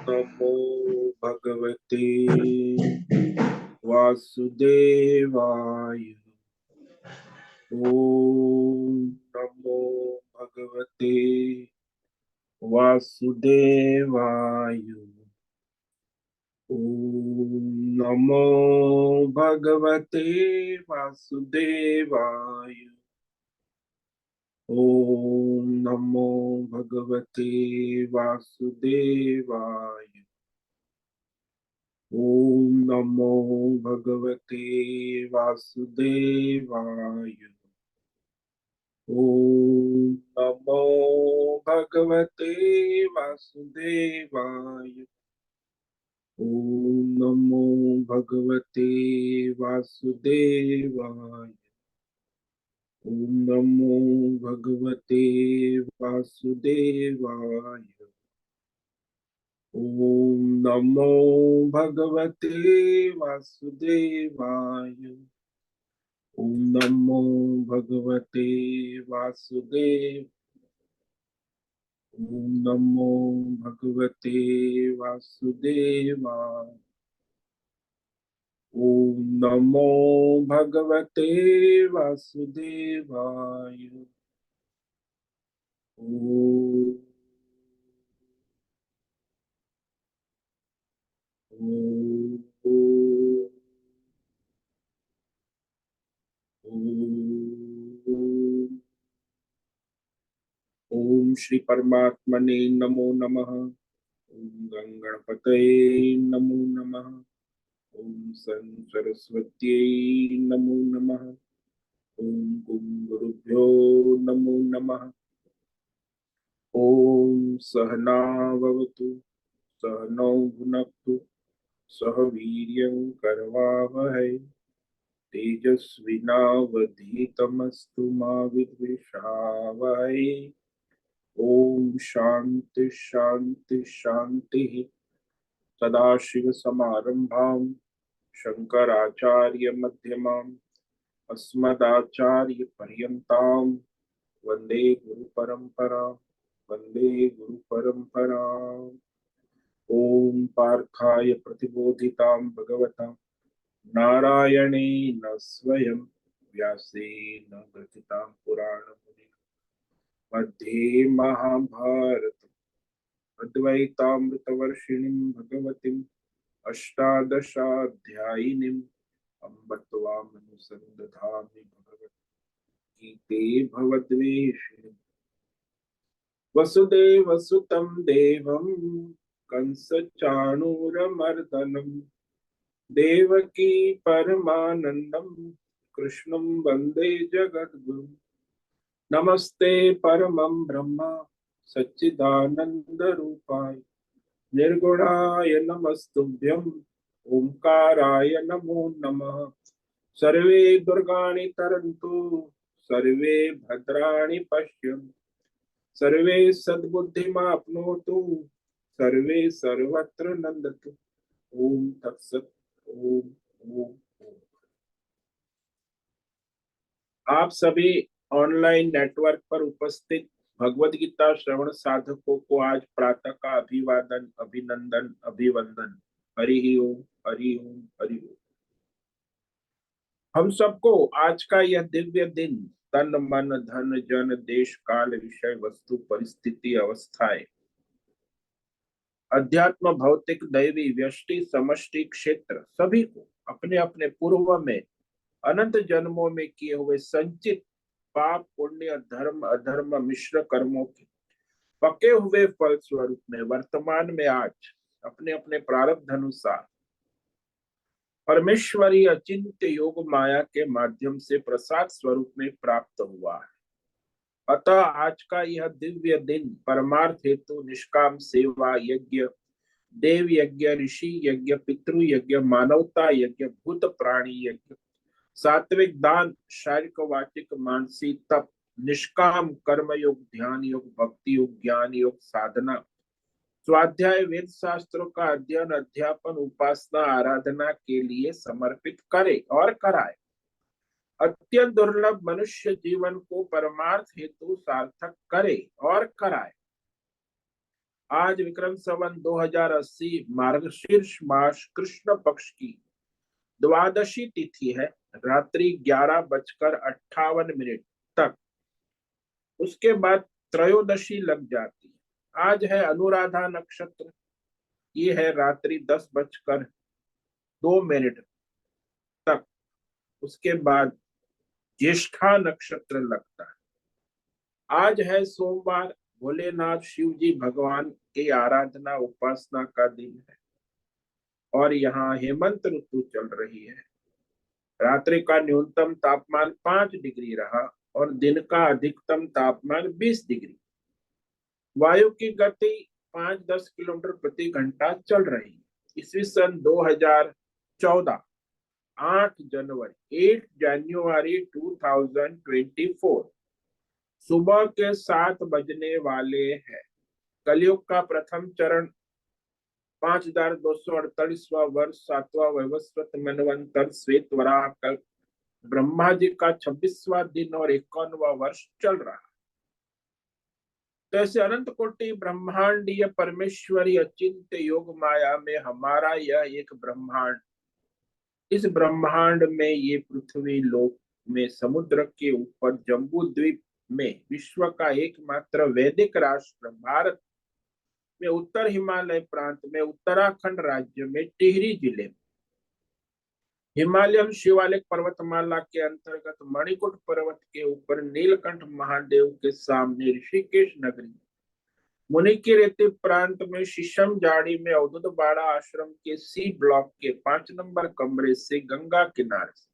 नमो भगवते वासुदेवाय। ओम नमो भगवते वासुदेवाय। ओम नमो भगवते वासुदेवाय। ओम नमो भगवते वासुदेवाय। ओम नमो भगवते वासुदेवाय। ओम नमो भगवते वासुदेवाय। ओम नमो भगवते वासुदेवाय। ओम नमो भगवते वासुदेवाय। ओम नमो भगवते वासुदेवाय। ओम नमो भगवते वासुदेव। ओम नमो भगवते वासुदेवाय। ओम नमो भगवते वासुदेवाय। ओम ओम ओम ओम श्री परमात्मने नमो नमः। ओम गंगणपतये नमो नमः। ओम सन सरस्वत्यै नमो नमः। ओम गुं गुरुभ्यो नमो नमः। ओम सहना भवतु सहनौ भुनक्तु सह वीर्यं करवावहै तेजस्विनावधीतमस्तु मा विद्विषावहै। ओम शांति शांति शांति। सदाशिव समारंभां शंकराचार्य मध्यमाम् अस्मदाचार्य पर्यन्तां वंदे गुरु परंपरा। वंदे गुरु परंपरा। ओम पार्थाय प्रतिबोधितां भगवता नारायणेन स्वयं व्यासेन ग्रथितां पुराणमुनिना मध्ये महाभारत अद्वैतामृतवर्षिणीं भगवतीम् अष्टादशाध्यायिनीम् अम्ब त्वामनुसन्दधामि भगवद्गीते भवद्वेषिणीम्। वसुदेवसुतं देवं कंसचाणूरमर्दनं देवकी परमानन्दं कृष्णं वन्दे जगद्गुरुं। नमस्ते परमं ब्रह्म सच्चिदानन्दरूपाय निर्गुणाय नमस्तुभ्यं ओंकाराय नमो नमः। सर्वे दुर्गाणि तरन्तु सर्वे भद्राणि पश्यन्तु सर्वे सद्बुद्धिमाप्नोतु सर्वे सर्वत्र नंदतु। ओम तत्सत। ओम ओम ओम। आप सभी ऑनलाइन नेटवर्क पर उपस्थित भगवत गीता श्रवण साधकों को आज प्रातः का अभिवादन अभिनंदन अभिवंदन। हरि ओम हरि ओम हरि ओम। हम सबको आज का यह दिव्य दिन तन मन धन जन देश काल विषय वस्तु परिस्थिति अवस्थाएं अध्यात्म भौतिक दैवी व्यष्टि समष्टि क्षेत्र सभी को अपने अपने पूर्व में अनंत जन्मों में किए हुए संचित पाप पुण्य धर्म अधर्म मिश्र कर्मों के पके हुए फल स्वरूप में वर्तमान में आज अपने अपने प्रारब्ध अनुसार परमेश्वरी अचिंत्य योग माया के माध्यम से प्रसाद स्वरूप में प्राप्त हुआ है। अतः आज का यह दिव्य दिन परमार्थ हेतु निष्काम सेवा यज्ञ देव यज्ञ ऋषि यज्ञ पितृ यज्ञ मानवता यज्ञ भूत प्राणी यज्ञ सात्विक दान शारीरिक वाचिक मानसिक तप निष्काम कर्म योग ध्यान योग भक्ति योग ज्ञान योग साधना स्वाध्याय वेद शास्त्रों का अध्ययन अध्यापन उपासना आराधना के लिए समर्पित करे और कराए। अत्यंत दुर्लभ मनुष्य जीवन को परमार्थ हेतु सार्थक करे और कराए। आज विक्रम संवत 2080 मार्गशीर्ष मास कृष्ण पक्ष की द्वादशी तिथि है, रात्रि 11:58 तक। उसके बाद त्रयोदशी लग जाती है। आज है अनुराधा नक्षत्र, ये है रात्रि 10:02 तक। उसके बाद ज्येष्ठा नक्षत्र लगता है। आज है सोमवार, भोलेनाथ शिव जी भगवान की आराधना उपासना का दिन है और यहाँ हेमंत ऋतु चल रही है। रात्रि का न्यूनतम तापमान 5 डिग्री रहा और दिन का अधिकतम तापमान 20 डिग्री। वायु की गति 5-10 किलोमीटर प्रति घंटा चल रही है। ईस्वी सन 2014, 8 जनवरी 2024 सुबह के 7 बजने वाले हैं। कलयुग का प्रथम चरण 5248वां वर्ष, 7वां वैवस्वत मनवंतर श्वेत वराह कल्प, ब्रह्मा जी का 26वां दिन और 51वां वर्ष चल रहा है। तो ऐसे अनंत कोटि ब्रह्मांडीय परमेश्वरी अचिंत्य योग माया में हमारा यह एक ब्रह्मांड, इस ब्रह्मांड में ये पृथ्वी लोक में समुद्र के ऊपर जम्बू द्वीप में विश्व का एकमात्र वैदिक राष्ट्र भारत में उत्तर हिमालय प्रांत में उत्तराखंड राज्य में टिहरी जिले में हिमालयन शिवालिक पर्वतमाला के अंतर्गत मणिकुट पर्वत के ऊपर नीलकंठ महादेव के सामने ऋषिकेश नगरी, मुनि की रेती प्रांत में शीशम जाड़ी में अवधूत बाड़ा आश्रम के सी ब्लॉक के 5 नंबर कमरे से गंगा किनारे से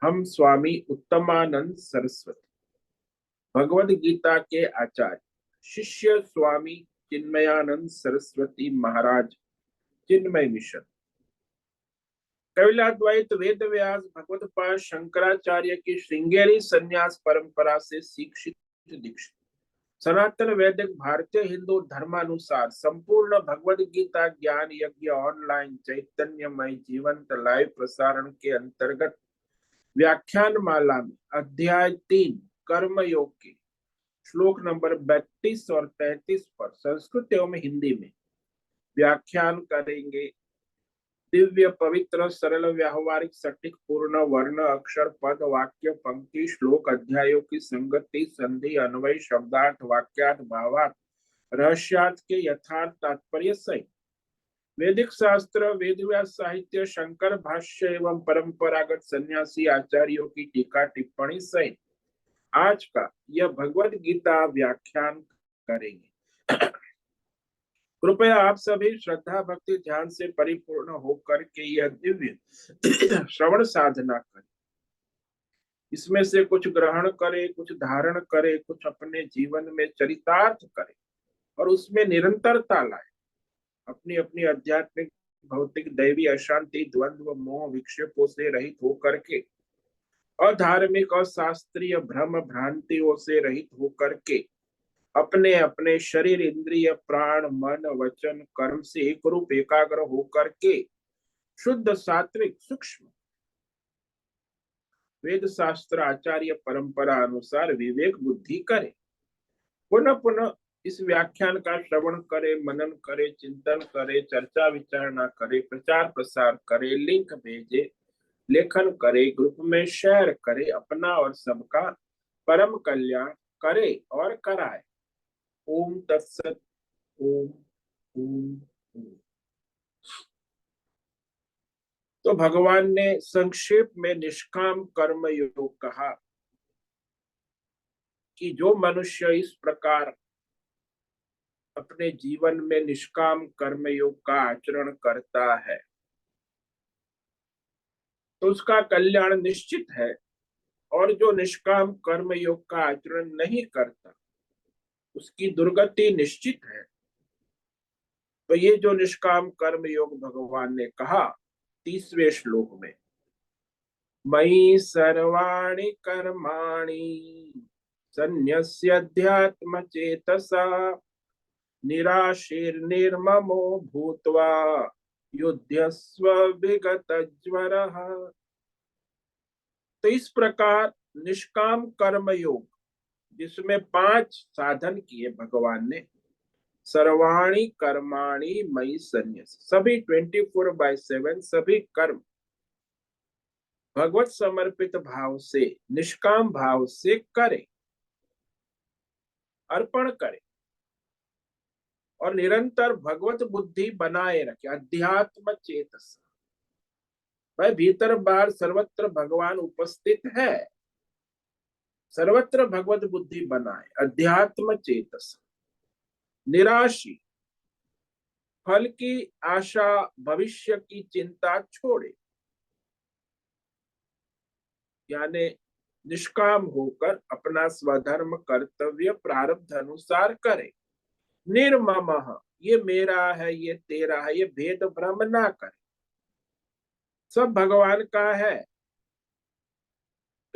हम स्वामी उत्तमानंद सरस्वती, भगवद गीता के आचार्य, शिष्य स्वामी चिन्मयानंद सरस्वती महाराज, चिन्मय मिशन, कपिलाद्वैत वेद व्यास भगवतपाद शंकराचार्य की श्रृंगेरी संन्यास परंपरा से शिक्षित दीक्षित सनातन वैदिक भारतीय हिंदू धर्मानुसार संपूर्ण भगवद गीता ज्ञान यज्ञ ऑनलाइन चैतन्यमय जीवंत लाइव प्रसारण के अंतर्गत व्याख्यान माला में अध्याय 3 कर्म योग के श्लोक नंबर 32 और 33 पर संस्कृत एवं हिंदी में व्याख्यान करेंगे। दिव्य पवित्र सरल व्यावहारिक सटीक पूर्ण वर्ण अक्षर पद वाक्य पंक्ति श्लोक अध्यायों की संगति संधि अन्वय शब्दार्थ वाक्यार्थ भावार्थ रहस्यार्थ के यथार्थ तात्पर्य सहित वैदिक शास्त्र वेद व्यास साहित्य शंकर भाष्य एवं परंपरागत सन्यासी आचार्यों की टीका टिप्पणी सहित आज का यह भगवद गीता व्याख्यान करेंगे। कृपया आप सभी श्रद्धा भक्ति ध्यान से परिपूर्ण होकर के यह दिव्य श्रवण साधना करें। इसमें से कुछ ग्रहण करें, कुछ धारण करें, कुछ अपने जीवन में चरितार्थ करें और उसमें निरंतरता लाए। अपनी अपनी आध्यात्मिक भौतिक दैवी अशांति द्वंद्व मोह विक्षेपों से रहित होकर के अधार्मिक और शास्त्रीय भ्रम भ्रांतियों से रहित होकर के अपने अपने शरीर इंद्रिय प्राण मन वचन कर्म से एक रूप एकाग्र होकर के शुद्ध सात्विक सूक्ष्म वेद शास्त्र आचार्य परंपरा अनुसार विवेक बुद्धि करे। पुनः पुनः इस व्याख्यान का श्रवण करे, मनन करे, चिंतन करे, चर्चा विचारणा करे, प्रचार प्रसार करे, लिंक भेजे, लेखन करे, ग्रुप में शेयर करे, अपना और सबका परम कल्याण करे और कराए। ओम तत्सत। ओम ओम ओम। तो भगवान ने संक्षेप में निष्काम कर्म योग कहा कि जो मनुष्य इस प्रकार अपने जीवन में निष्काम कर्म योग का आचरण करता है तो उसका कल्याण निश्चित है, और जो निष्काम कर्म योग का आचरण नहीं करता उसकी दुर्गति निश्चित है। तो ये जो निष्काम कर्म योग भगवान ने कहा 30वें श्लोक में, मयि सर्वाणि कर्माणि सन्न्यस्याध्यात्म चेतसा निराशीर्निर्ममो भूत्वा युध्यस्व विगतज्वरः। तो इस प्रकार निष्काम कर्म योग जिसमें 5 साधन किए भगवान ने। सर्वाणी कर्माणि मयि संन्यस्य, सभी 24/7 सभी कर्म भगवत समर्पित भाव से, निष्काम भाव से करे, अर्पण करे, और निरंतर भगवत बुद्धि बनाए रखे, अध्यात्म चेतस। भाई भीतर बाहर सर्वत्र भगवान उपस्थित है, सर्वत्र भगवत बुद्धि बनाए, अध्यात्म चेतस, निराशी, फल की आशा, भविष्य की चिंता छोड़े, यानी निष्काम होकर अपना स्वधर्म कर्तव्य प्रारब्ध अनुसार करे। निर्ममः, ये मेरा है ये तेरा है ये भेद भ्रम ना करे, सब भगवान का है।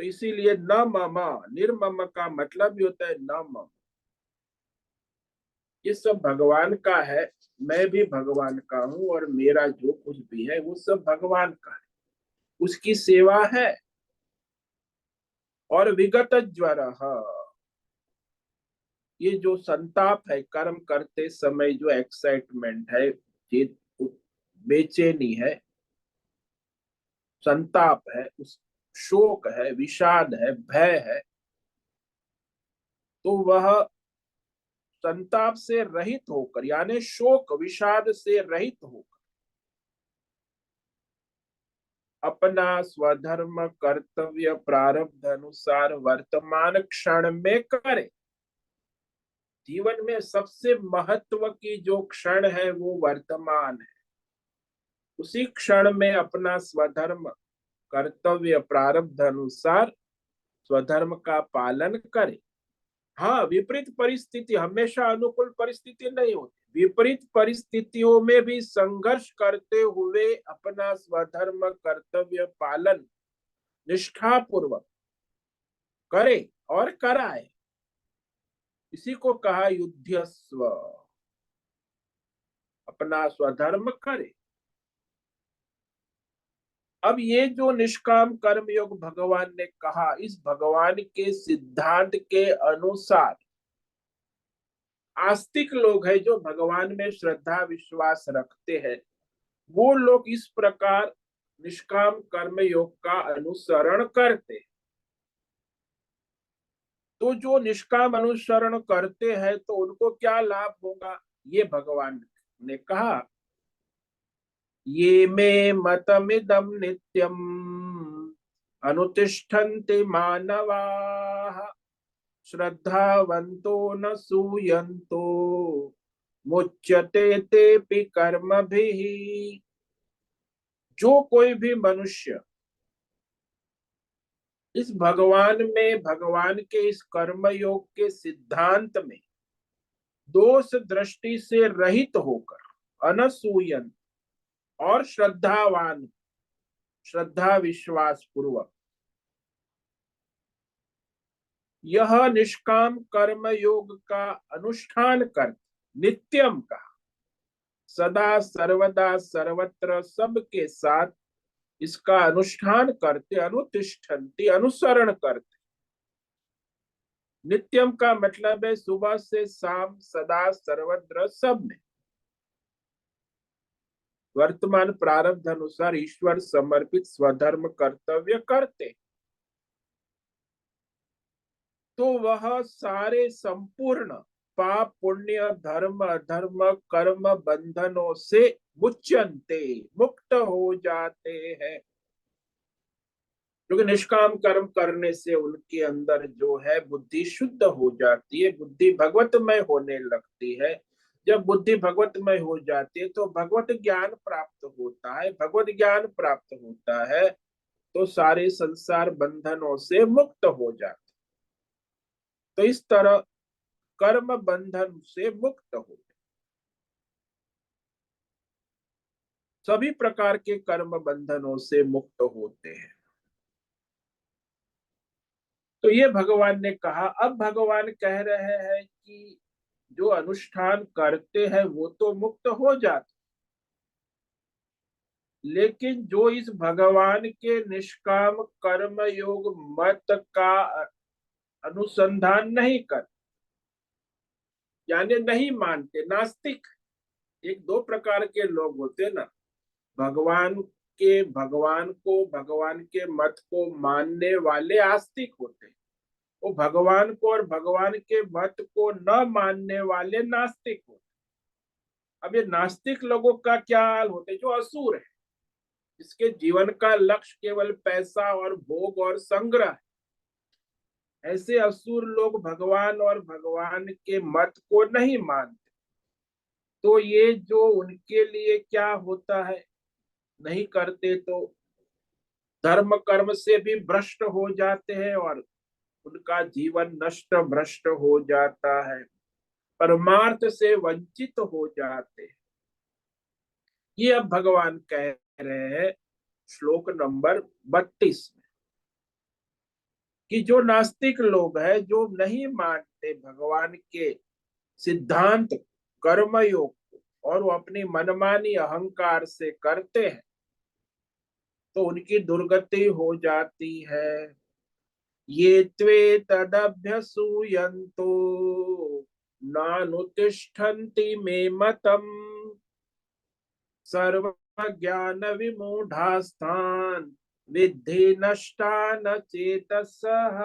तो इसीलिए न मम, निर्मम का मतलब भी होता है न मम, ये सब भगवान का है, मैं भी भगवान का हूं, और मेरा जो कुछ भी है वो सब भगवान का है, उसकी सेवा है। और विगत ज्वर, ये जो संताप है कर्म करते समय, जो एक्साइटमेंट है, ये बेचैनी है, संताप है, उस शोक है, विषाद है, भय है, तो वह संताप से रहित होकर, यानी शोक विषाद से रहित होकर अपना स्वधर्म कर्तव्य प्रारब्ध अनुसार वर्तमान क्षण में करे। जीवन में सबसे महत्व की जो क्षण है वो वर्तमान है, उसी क्षण में अपना स्वधर्म कर्तव्य प्रारब्ध अनुसार स्वधर्म का पालन करे। हाँ, विपरीत परिस्थिति, हमेशा अनुकूल परिस्थिति नहीं होती, विपरीत परिस्थितियों में भी संघर्ष करते हुए अपना स्वधर्म कर्तव्य पालन निष्ठा पूर्वक करे और कराए, इसी को कहा युद्धस्व, अपना स्वधर्म करे। अब ये जो निष्काम कर्म योग भगवान ने कहा, इस भगवान के सिद्धांत के अनुसार आस्तिक लोग हैं, जो भगवान में श्रद्धा विश्वास रखते हैं, वो लोग इस प्रकार निष्काम कर्म योग का अनुसरण करते हैं। तो जो निष्काम अनुसरण करते हैं तो उनको क्या लाभ होगा, ये भगवान ने कहा। ये मे मतमिदं नित्यम अनुतिष्ठन्ति मानवाः श्रद्धावन्तो न सूयन्तो मुच्यते तेऽपि कर्मभिः। जो कोई भी मनुष्य इस भगवान में, भगवान के इस कर्म योग के सिद्धांत में दोष दृष्टि से रहित होकर, अनसूयन और श्रद्धावान, श्रद्धा विश्वास पूर्वक यह निष्काम कर्म योग का अनुष्ठान कर, नित्यम का, सदा सर्वदा सर्वत्र सबके साथ इसका अनुष्ठान करते, अनुतिष्ठन्ति अनुसरण करते। नित्यम का मतलब है सुबह से शाम, सदा सर्वत्र सब में वर्तमान प्रारब्ध अनुसार ईश्वर समर्पित स्वधर्म कर्तव्य करते, तो वह सारे संपूर्ण पाप पुण्य धर्म अधर्म कर्म बंधनों से मुच्यन्ते, मुक्त हो जाते हैं। क्योंकि निष्काम कर्म करने से उनके अंदर जो है बुद्धि शुद्ध हो जाती है, बुद्धि भगवतमय होने लगती है। जब बुद्धि भगवतमय हो जाती है तो भगवत ज्ञान प्राप्त होता है, भगवत ज्ञान प्राप्त होता है तो सारे संसार बंधनों से मुक्त हो जाते। तो इस तरह कर्म बंधन से मुक्त हो, सभी प्रकार के कर्म बंधनों से मुक्त होते हैं। तो ये भगवान ने कहा। अब भगवान कह रहे हैं कि जो अनुष्ठान करते हैं वो तो मुक्त हो जाते, लेकिन जो इस भगवान के निष्काम कर्म योग मत का अनुसंधान नहीं कर, यानी नहीं मानते, नास्तिक। एक दो प्रकार के लोग होते हैं ना, भगवान भगवान के मत को मानने वाले आस्तिक होते हैं, वो भगवान को और भगवान के मत को न मानने वाले नास्तिक होते हैं। अब ये नास्तिक लोगों का क्या हाल होता है, जो असुर है, जिसके जीवन का लक्ष्य केवल पैसा और भोग और संग्रह है। ऐसे असुर लोग भगवान और भगवान के मत को नहीं मानते, तो ये जो उनके लिए क्या होता है, नहीं करते तो धर्म कर्म से भी भ्रष्ट हो जाते हैं और उनका जीवन नष्ट भ्रष्ट हो जाता है, परमार्थ से वंचित हो जाते हैं। ये अब भगवान कह रहे हैं श्लोक नंबर 32 में, कि जो नास्तिक लोग हैं, जो नहीं मानते भगवान के सिद्धांत कर्मयोग को, और वो अपनी मनमानी अहंकार से करते हैं, तो उनकी दुर्गति हो जाती है। ये त्वे तदभ्यसूयन्तो नानुतिष्ठन्ति मे मतम् सर्वज्ञान विमूढ़ास्तान् विद्धि नष्टान चेतसः।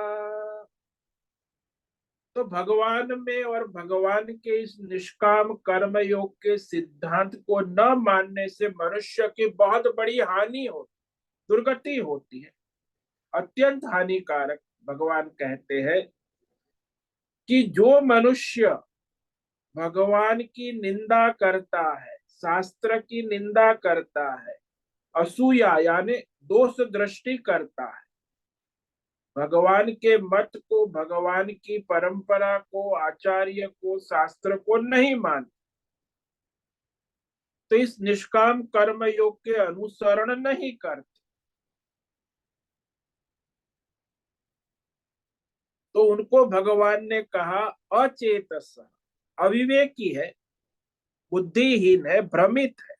तो भगवान में और भगवान के इस निष्काम कर्म योग के सिद्धांत को न मानने से मनुष्य की बहुत बड़ी हानि होती, दुर्गति होती है, अत्यंत हानिकारक। भगवान कहते हैं कि जो मनुष्य भगवान की निंदा करता है, शास्त्र की निंदा करता है, असूया यानी दोष दृष्टि करता है, भगवान के मत को, भगवान की परंपरा को, आचार्य को, शास्त्र को नहीं मान, तो इस निष्काम कर्म योग के अनुसरण नहीं करते, तो उनको भगवान ने कहा अचेतस, अविवेकी है, बुद्धिहीन है, भ्रमित है,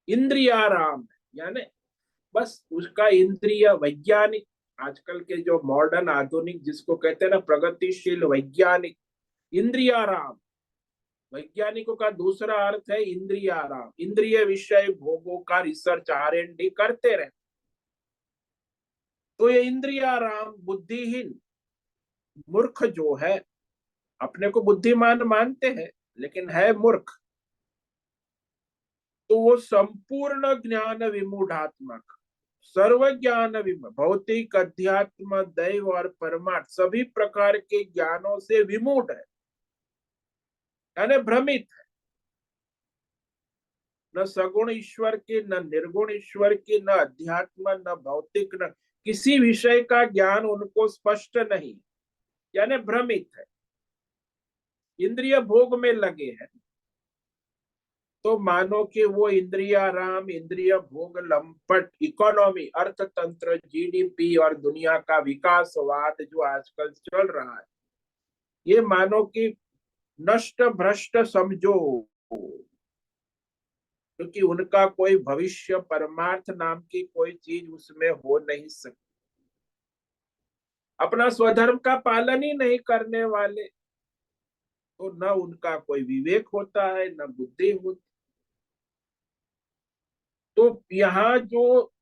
इंद्रियाराम है, यानी बस उसका इंद्रिय वैज्ञानिक, आजकल के जो मॉडर्न आधुनिक जिसको कहते हैं ना प्रगतिशील वैज्ञानिक, इंद्रियाराम। वैज्ञानिकों का दूसरा अर्थ है इंद्रियाराम, इंद्रिय विषय भोगों का रिसर्च R&D करते रहते, तो ये इंद्रियाराम बुद्धिहीन मूर्ख जो है, अपने को बुद्धिमान मानते हैं लेकिन है मूर्ख, तो वो संपूर्ण ज्ञान विमूढ़ात्मक, सर्व ज्ञान भौतिक अध्यात्म दैव और परमार्थ सभी प्रकार के ज्ञानों से विमूढ़ है, यानी भ्रमित है। न सगुण ईश्वर की, न निर्गुण ईश्वर की, न अध्यात्म, न भौतिक, न किसी विषय का ज्ञान उनको स्पष्ट नहीं, यानी भ्रमित है, इंद्रिय भोग में लगे हैं। तो मानो कि वो इंद्रियाराम, इंद्रिय भोग, लंपट इकोनॉमी, अर्थतंत्र, GDP और दुनिया का विकासवाद जो आजकल चल रहा है, ये मानो कि नष्ट भ्रष्ट समझो, क्योंकि उनका कोई भविष्य परमार्थ नाम की कोई चीज उसमें हो नहीं सकती, अपना स्वधर्म का पालन ही नहीं करने वाले, तो न उनका कोई विवेक होता है, न बुद्धि होती। तो यहाँ जो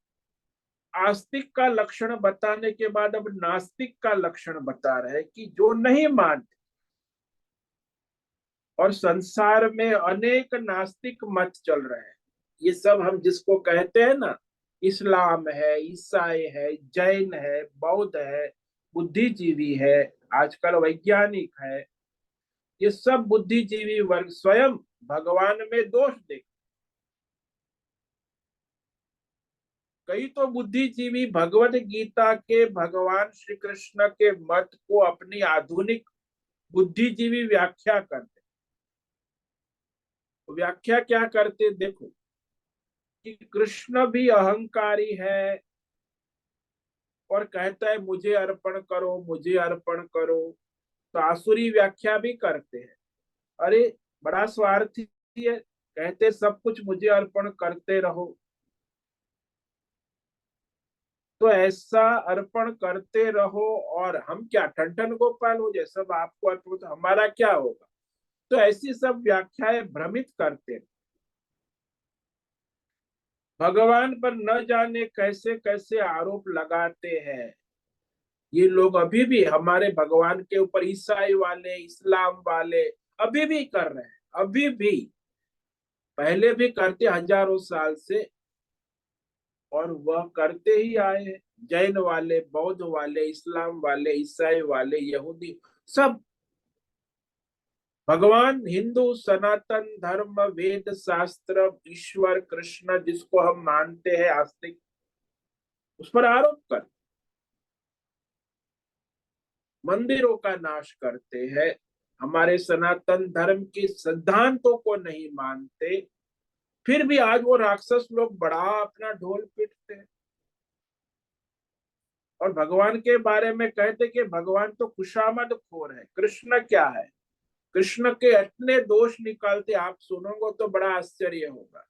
आस्तिक का लक्षण बताने के बाद अब नास्तिक का लक्षण बता रहे हैं, कि जो नहीं मानते, और संसार में अनेक नास्तिक मत चल रहे हैं, ये सब हम जिसको कहते हैं ना, इस्लाम है, ईसाई है, जैन है, बौद्ध है, बुद्धिजीवी है, आजकल वैज्ञानिक है, ये सब बुद्धिजीवी वर्ग स्वयं भगवान में दोष देख, कई तो बुद्धिजीवी भगवत गीता के भगवान श्री कृष्ण के मत को अपनी आधुनिक बुद्धिजीवी व्याख्या करते, व्याख्या क्या करते देखो, कि कृष्ण भी अहंकारी है और कहता है मुझे अर्पण करो, मुझे अर्पण करो, तो आसुरी व्याख्या भी करते हैं, अरे बड़ा स्वार्थी है, कहते सब कुछ मुझे अर्पण करते रहो। तो ऐसा अर्पण करते रहो। और हम क्या ठन ठन गोपाल हो जाए, सब आपको अर्पण, तो हमारा क्या होगा। तो ऐसी सब व्याख्याएं भ्रमित करते हैं। भगवान पर न जाने कैसे कैसे आरोप लगाते हैं ये लोग। अभी भी हमारे भगवान के ऊपर ईसाई वाले, इस्लाम वाले अभी भी कर रहे हैं, अभी भी, पहले भी करते हजारों साल से, और वह करते ही आए हैं। जैन वाले, बौद्ध वाले, इस्लाम वाले, ईसाई वाले, यहूदी, सब। भगवान, हिंदू सनातन धर्म, वेद शास्त्र, ईश्वर कृष्ण जिसको हम मानते हैं आस्तिक, उस पर आरोप कर मंदिरों का नाश करते हैं, हमारे सनातन धर्म के सिद्धांतों को नहीं मानते। फिर भी आज वो राक्षस लोग बड़ा अपना ढोल पीटते हैं और भगवान के बारे में कहते कि भगवान तो खुशामद खोर है। कृष्ण क्या है, कृष्ण के इतने दोष निकालते, आप सुनोगे तो बड़ा आश्चर्य होगा।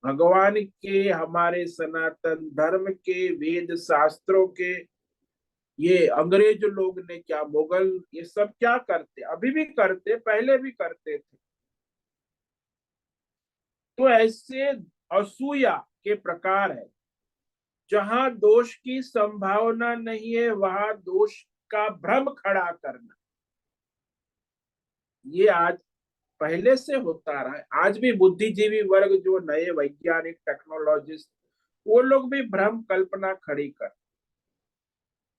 भगवान के, हमारे सनातन धर्म के, वेद शास्त्रों के, ये अंग्रेज लोग ने क्या, मुगल, ये सब क्या करते, अभी भी करते, पहले भी करते थे। तो ऐसे असूया के प्रकार है। जहां दोष की संभावना नहीं है वहां दोष का भ्रम खड़ा करना, ये आज पहले से होता रहा है। आज भी बुद्धिजीवी वर्ग, जो नए वैज्ञानिक टेक्नोलॉजिस्ट, वो लोग भी भ्रम कल्पना खड़ी कर।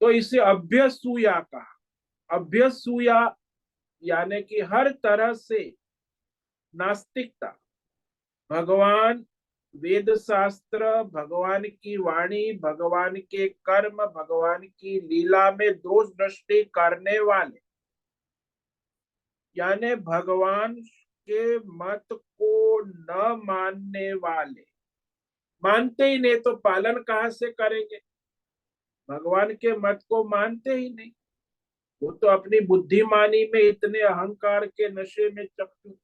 तो इसे अभ्यसूया कहा। अभ्यसूया यानी कि हर तरह से नास्तिकता। भगवान, वेद शास्त्र, भगवान की वाणी, भगवान के कर्म, भगवान की लीला में दोष दृष्टि करने वाले, यानी भगवान के मत को न मानने वाले, मानते ही नहीं तो पालन कहां से करेंगे। भगवान के मत को मानते ही नहीं, वो तो अपनी बुद्धिमानी में इतने अहंकार के नशे में चक्कर।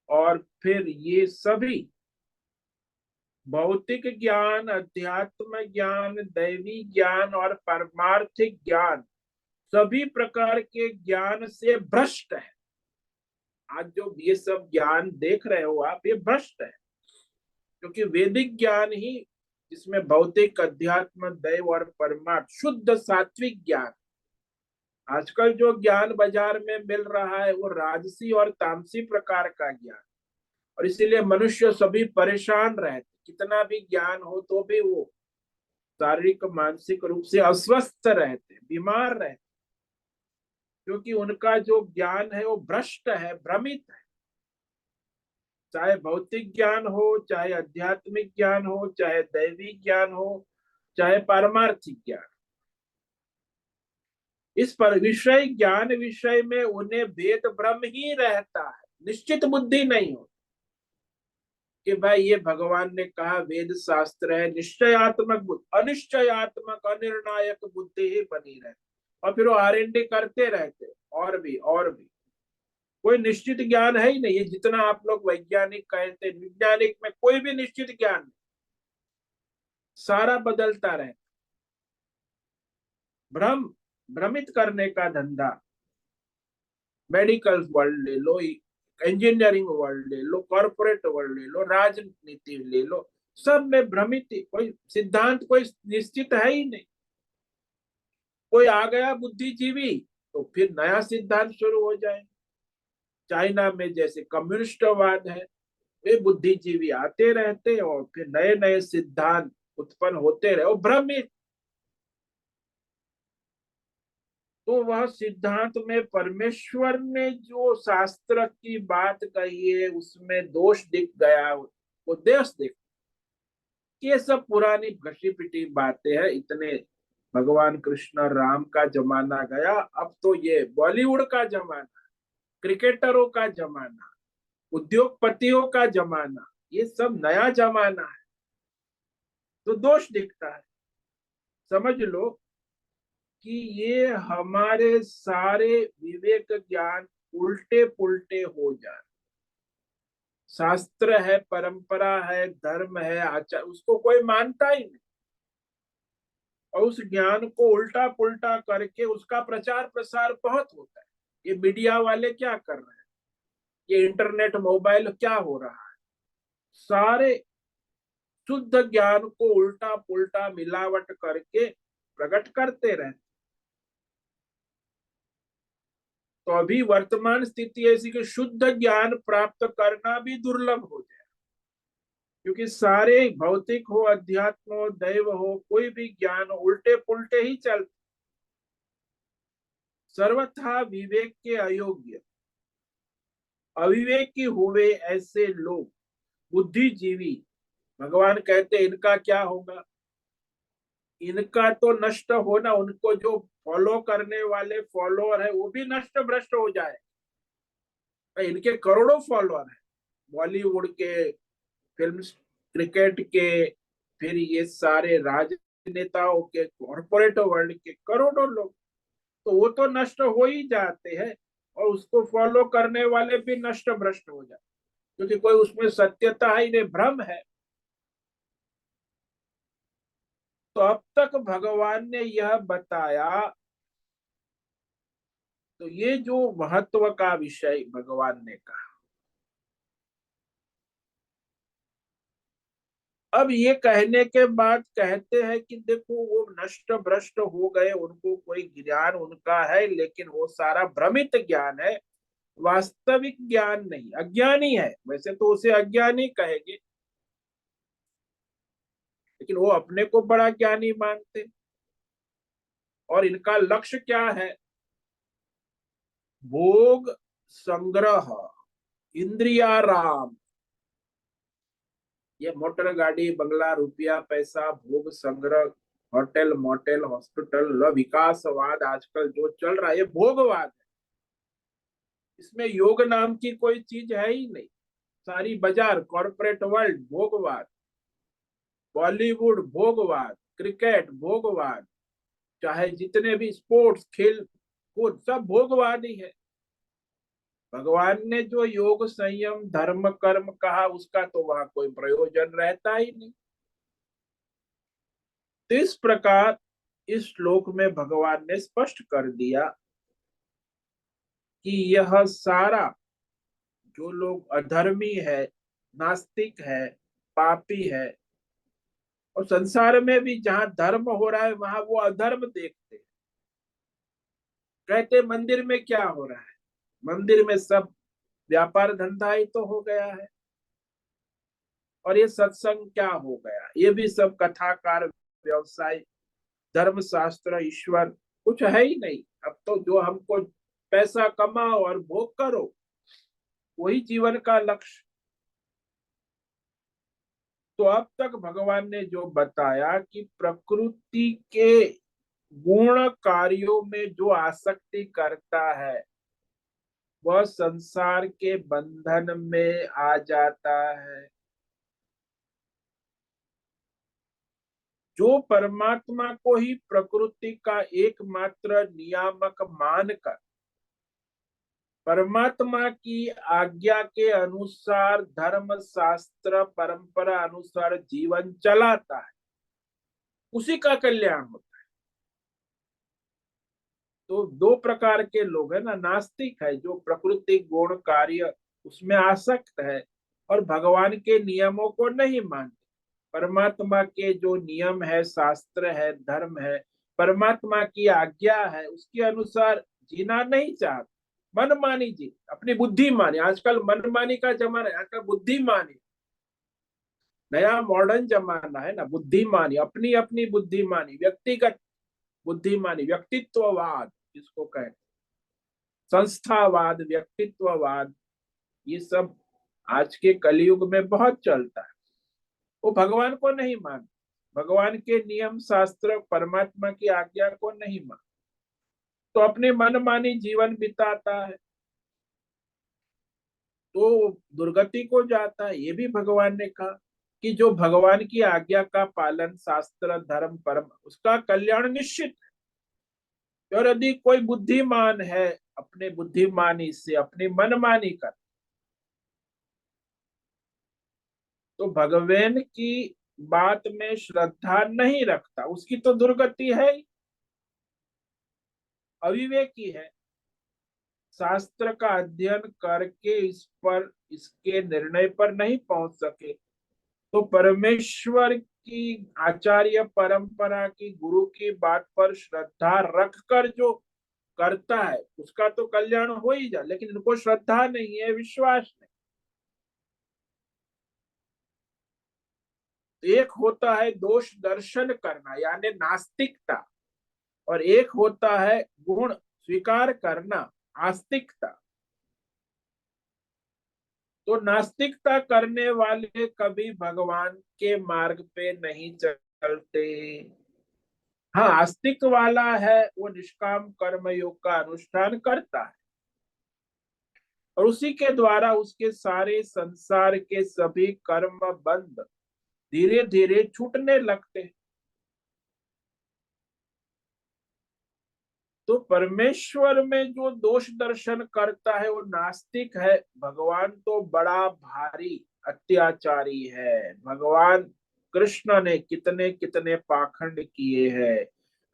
और फिर ये सभी भौतिक ज्ञान, अध्यात्म ज्ञान, दैवी ज्ञान और परमार्थिक ज्ञान, सभी प्रकार के ज्ञान से भ्रष्ट है। आज जो ये सब ज्ञान देख रहे हो आप, ये भ्रष्ट है। क्योंकि वैदिक ज्ञान ही, जिसमें भौतिक, अध्यात्म, दैव और परमार्थ, शुद्ध सात्विक ज्ञान। आजकल जो ज्ञान बाजार में मिल रहा है वो राजसी और तामसी प्रकार का ज्ञान। और इसीलिए मनुष्य सभी परेशान रहते, कितना भी ज्ञान हो तो भी वो शारीरिक मानसिक रूप से अस्वस्थ रहते, बीमार रहते, क्योंकि उनका जो ज्ञान है वो भ्रष्ट है, भ्रमित है। चाहे भौतिक ज्ञान हो, चाहे आध्यात्मिक ज्ञान हो, चाहे दैवी ज्ञान हो, चाहे पारमार्थिक ज्ञान, इस पर विषय ज्ञान विषय में उन्हें भेद भ्रम ही रहता है, निश्चित बुद्धि नहीं हो कि भाई ये भगवान ने कहा, वेद शास्त्र है, निश्चयात्मक बुद्धि, अनिश्चयात्मक अनिर्णायक बुद्धि ही बनी रहे। और फिर वो R&D करते रहते, और भी कोई निश्चित ज्ञान है ही नहीं। ये जितना आप लोग वैज्ञानिक कहते, वैज्ञानिक में कोई भी निश्चित ज्ञान नहीं, सारा बदलता रहे। भ्रम, भ्रमित करने का धंधा। मेडिकल वर्ल्ड ले लो, इंजीनियरिंग वर्ल्ड ले लो, कॉर्पोरेट वर्ल्ड ले लो, राजनीति ले लो, सब में भ्रमित, कोई सिद्धांत कोई निश्चित है ही नहीं। कोई आ गया बुद्धिजीवी तो फिर नया सिद्धांत शुरू हो जाए। चाइना में जैसे कम्युनिस्टवाद है, वे बुद्धिजीवी आते रहते हैं और फिर नए नए सिद्धांत उत्पन्न होते रहे, और भ्रमित। तो वह सिद्धांत में परमेश्वर ने जो शास्त्र की बात कही है उसमें दोष दिख गया, वो दोष दिख। ये सब पुरानी घसी पिटी बातें हैं। इतने भगवान कृष्ण राम का जमाना गया, अब तो ये बॉलीवुड का जमाना, क्रिकेटरों का जमाना, उद्योगपतियों का जमाना, ये सब नया जमाना है। तो दोष दिखता है। समझ लो कि ये हमारे सारे विवेक ज्ञान उल्टे पुल्टे हो जाए, शास्त्र है, परंपरा है, धर्म है, आचार, उसको कोई मानता ही नहीं। और उस ज्ञान को उल्टा पुल्टा करके उसका प्रचार प्रसार बहुत होता है। ये मीडिया वाले क्या कर रहे हैं, ये इंटरनेट मोबाइल क्या हो रहा है, सारे शुद्ध ज्ञान को उल्टा पुल्टा मिलावट करके प्रकट करते रहते। तो अभी वर्तमान स्थिति ऐसी कि शुद्ध ज्ञान प्राप्त करना भी दुर्लभ हो जाए, क्योंकि सारे भौतिक हो, अध्यात्म हो, दैव हो, कोई भी ज्ञान उल्टे पुल्टे ही चलते, सर्वथा विवेक के अयोग्य, अविवेकी हुए ऐसे लोग, बुद्धिजीवी, भगवान कहते इनका क्या होगा, इनका तो नष्ट होना, उनको जो फॉलो करने वाले फॉलोअर है वो भी नष्ट भ्रष्ट हो जाए। इनके करोड़ों फॉलोअर है, बॉलीवुड के, फिल्म, क्रिकेट के, फिर ये सारे राजनेताओं के, कॉरपोरेट वर्ल्ड के करोड़ों लोग, तो वो तो नष्ट हो ही जाते हैं, और उसको फॉलो करने वाले भी नष्ट भ्रष्ट हो जाते, क्योंकि कोई उसमें सत्यता ही नहीं, भ्रम है। तो अब तक भगवान ने यह बताया, तो ये जो महत्व का विषय भगवान ने कहा, अब ये कहने के बाद कहते हैं कि देखो वो नष्ट भ्रष्ट हो गए, उनको कोई ज्ञान उनका है, लेकिन वो सारा भ्रमित ज्ञान है, वास्तविक ज्ञान नहीं, अज्ञानी है। वैसे तो उसे अज्ञानी कहेंगे, लेकिन वो अपने को बड़ा ज्ञानी मानते। और इनका लक्ष्य क्या है, भोग संग्रह, इंद्रियाराम, ये मोटर गाड़ी, बंगला, रुपया, पैसा, भोग संग्रह, होटल मोटेल, हॉस्पिटल, विकासवाद आजकल जो चल रहा है ये भोगवाद है। इसमें योग नाम की कोई चीज है ही नहीं। सारी बाजार, कॉरपोरेट वर्ल्ड भोगवाद, बॉलीवुड भोगवाद, क्रिकेट भोगवाद, चाहे जितने भी स्पोर्ट्स, खेल कूद, सब भोगवाद ही है। भगवान ने जो योग संयम धर्म कर्म कहा, उसका तो वहां कोई प्रयोजन रहता ही नहीं। तो इस प्रकार इस श्लोक में भगवान ने स्पष्ट कर दिया कि यह सारा, जो लोग अधर्मी है, नास्तिक है, पापी है, और संसार में भी जहां धर्म हो रहा है वहां वो अधर्म देखते हैं। कहते मंदिर में क्या हो रहा है, मंदिर में सब व्यापार धंधा ही तो हो गया है, और ये सत्संग क्या हो गया, ये भी सब कथाकार व्यवसाय, धर्म शास्त्र ईश्वर कुछ है ही नहीं। अब तो जो हमको पैसा कमाओ और भोग करो, वही जीवन का लक्ष्य। तो अब तक भगवान ने जो बताया कि प्रकृति के गुण कार्यों में जो आसक्ति करता है वह संसार के बंधन में आ जाता है। जो परमात्मा को ही प्रकृति का एकमात्र नियामक मानकर परमात्मा की आज्ञा के अनुसार, धर्म शास्त्र परंपरा अनुसार जीवन चलाता है, उसी का कल्याण होता है। तो दो प्रकार के लोग है ना, नास्तिक है जो प्रकृति गुण कार्य उसमें आसक्त है और भगवान के नियमों को नहीं मानते, परमात्मा के जो नियम है, शास्त्र है, धर्म है, परमात्मा की आज्ञा है, उसके अनुसार जीना नहीं चाहते, मनमानी जी, अपनी बुद्धि मानी। आजकल मनमानी का जमाना है, आजकल बुद्धिमानी, नया मॉडर्न जमाना है ना, बुद्धिमानी, अपनी अपनी बुद्धिमानी, व्यक्तिगत बुद्धिमानी, व्यक्तित्ववाद जिसको कहते, संस्थावाद, व्यक्तित्ववाद, ये सब आज के कलयुग में बहुत चलता है। वो भगवान को नहीं मान, भगवान के नियम शास्त्र परमात्मा की आज्ञा को नहीं मान, तो अपने मनमानी जीवन बिताता है, तो दुर्गति को जाता है। ये भी भगवान ने कहा कि जो भगवान की आज्ञा का पालन, शास्त्र धर्म परम, उसका कल्याण निश्चित है। और यदि कोई बुद्धिमान है, अपने बुद्धिमानी से अपनी मनमानी कर, तो भगवान की बात में श्रद्धा नहीं रखता, उसकी तो दुर्गति है ही, अविवेकी है। शास्त्र का अध्ययन करके इस पर, इसके निर्णय पर नहीं पहुंच सके, तो परमेश्वर की आचार्य परंपरा की, गुरु की बात पर श्रद्धा रखकर जो करता है उसका तो कल्याण हो ही जा, लेकिन इनको श्रद्धा नहीं है, विश्वास नहीं। एक होता है दोष दर्शन करना यानी नास्तिकता, और एक होता है गुण स्वीकार करना, आस्तिकता। तो नास्तिकता करने वाले कभी भगवान के मार्ग पे नहीं चलते। हाँ, आस्तिक वाला है वो निष्काम कर्म योग का अनुष्ठान करता है, और उसी के द्वारा उसके सारे संसार के सभी कर्म बंध धीरे धीरे छूटने लगते हैं। तो परमेश्वर में जो दोष दर्शन करता है वो नास्तिक है। भगवान तो बड़ा भारी अत्याचारी है। भगवान कृष्ण ने कितने कितने पाखंड किए हैं।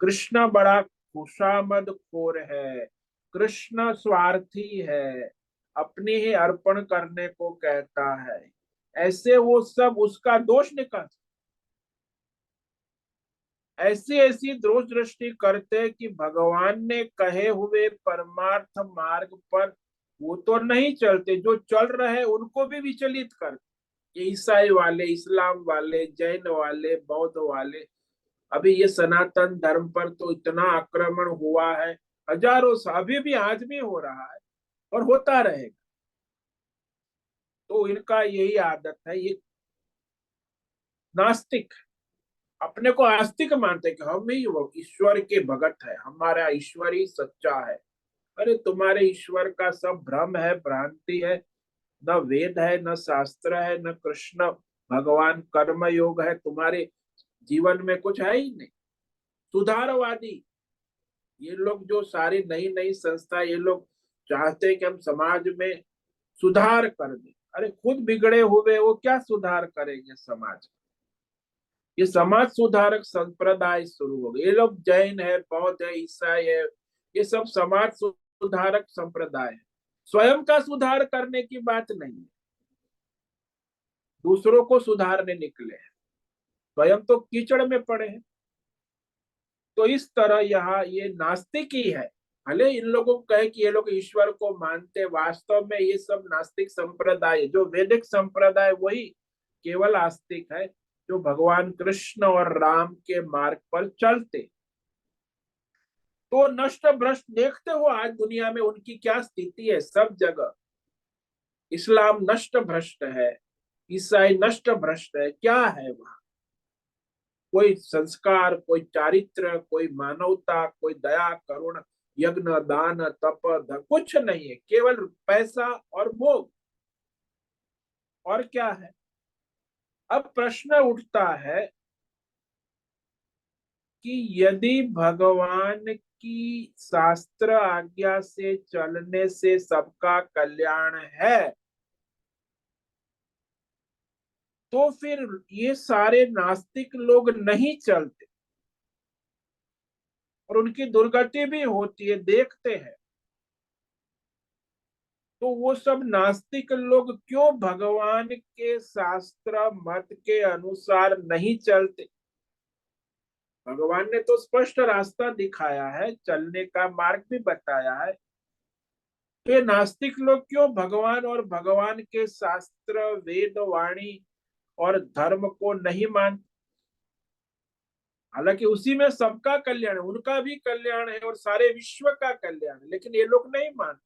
कृष्ण बड़ा खुशामद खोर है। कृष्ण स्वार्थी है, अपनी ही अर्पण करने को कहता है। ऐसे वो सब उसका दोष निकाल, ऐसी ऐसी दोष दृष्टि करते कि भगवान ने कहे हुए परमार्थ मार्ग पर वो तो नहीं चलते, जो चल रहे उनको भी विचलित करते। ये ईसाई वाले, इस्लाम वाले, जैन वाले, बौद्ध वाले, अभी ये सनातन धर्म पर तो इतना आक्रमण हुआ है, हजारों साल, अभी भी आज भी हो रहा है और होता रहेगा। तो इनका यही आदत है, ये नास्तिक, अपने को आस्तिक मानते कि हम ही वो ईश्वर के भगत है, हमारा ईश्वर ही सच्चा है। अरे तुम्हारे ईश्वर का सब भ्रम है, भ्रांति है। न वेद है, न शास्त्र है, न कृष्ण भगवान कर्म योग है, तुम्हारे जीवन में कुछ है ही नहीं। सुधारवादी ये लोग, जो सारी नई नई संस्था, ये लोग चाहते हैं कि हम समाज में सुधार कर दें। अरे खुद बिगड़े हुए वो क्या सुधार करेंगे समाज। ये समाज सुधारक संप्रदाय शुरू हो गए, ये लोग जैन है, बौद्ध है, ईसाई है, ये सब समाज सुधारक संप्रदाय है। स्वयं का सुधार करने की बात नहीं है, दूसरों को सुधारने निकले हैं, स्वयं तो कीचड़ में पड़े हैं। तो इस तरह यहाँ ये नास्तिक ही है। भले इन लोगों को कहे कि ये लोग ईश्वर को मानते, वास्तव में ये सब नास्तिक संप्रदाय, जो वैदिक संप्रदाय वही केवल आस्तिक है, जो भगवान कृष्ण और राम के मार्ग पर चलते। तो नष्ट भ्रष्ट देखते हो आज दुनिया में उनकी क्या स्थिति है। सब जगह इस्लाम नष्ट भ्रष्ट है, ईसाई नष्ट भ्रष्ट है, क्या है वहां? कोई संस्कार, कोई चारित्र, कोई मानवता, कोई दया करुण, यज्ञ दान तप कुछ नहीं है, केवल पैसा और भोग। और क्या है? अब प्रश्न उठता है कि यदि भगवान की शास्त्र आज्ञा से चलने से सबका कल्याण है, तो फिर ये सारे नास्तिक लोग नहीं चलते और उनकी दुर्गति भी होती है, देखते हैं। तो वो सब नास्तिक लोग क्यों भगवान के शास्त्र मत के अनुसार नहीं चलते? भगवान ने तो स्पष्ट रास्ता दिखाया है, चलने का मार्ग भी बताया है। तो ये नास्तिक लोग क्यों भगवान और भगवान के शास्त्र, वेद, वाणी और धर्म को नहीं मानते? हालांकि उसी में सबका कल्याण है, उनका भी कल्याण है और सारे विश्व का कल्याण है, लेकिन ये लोग नहीं मानते,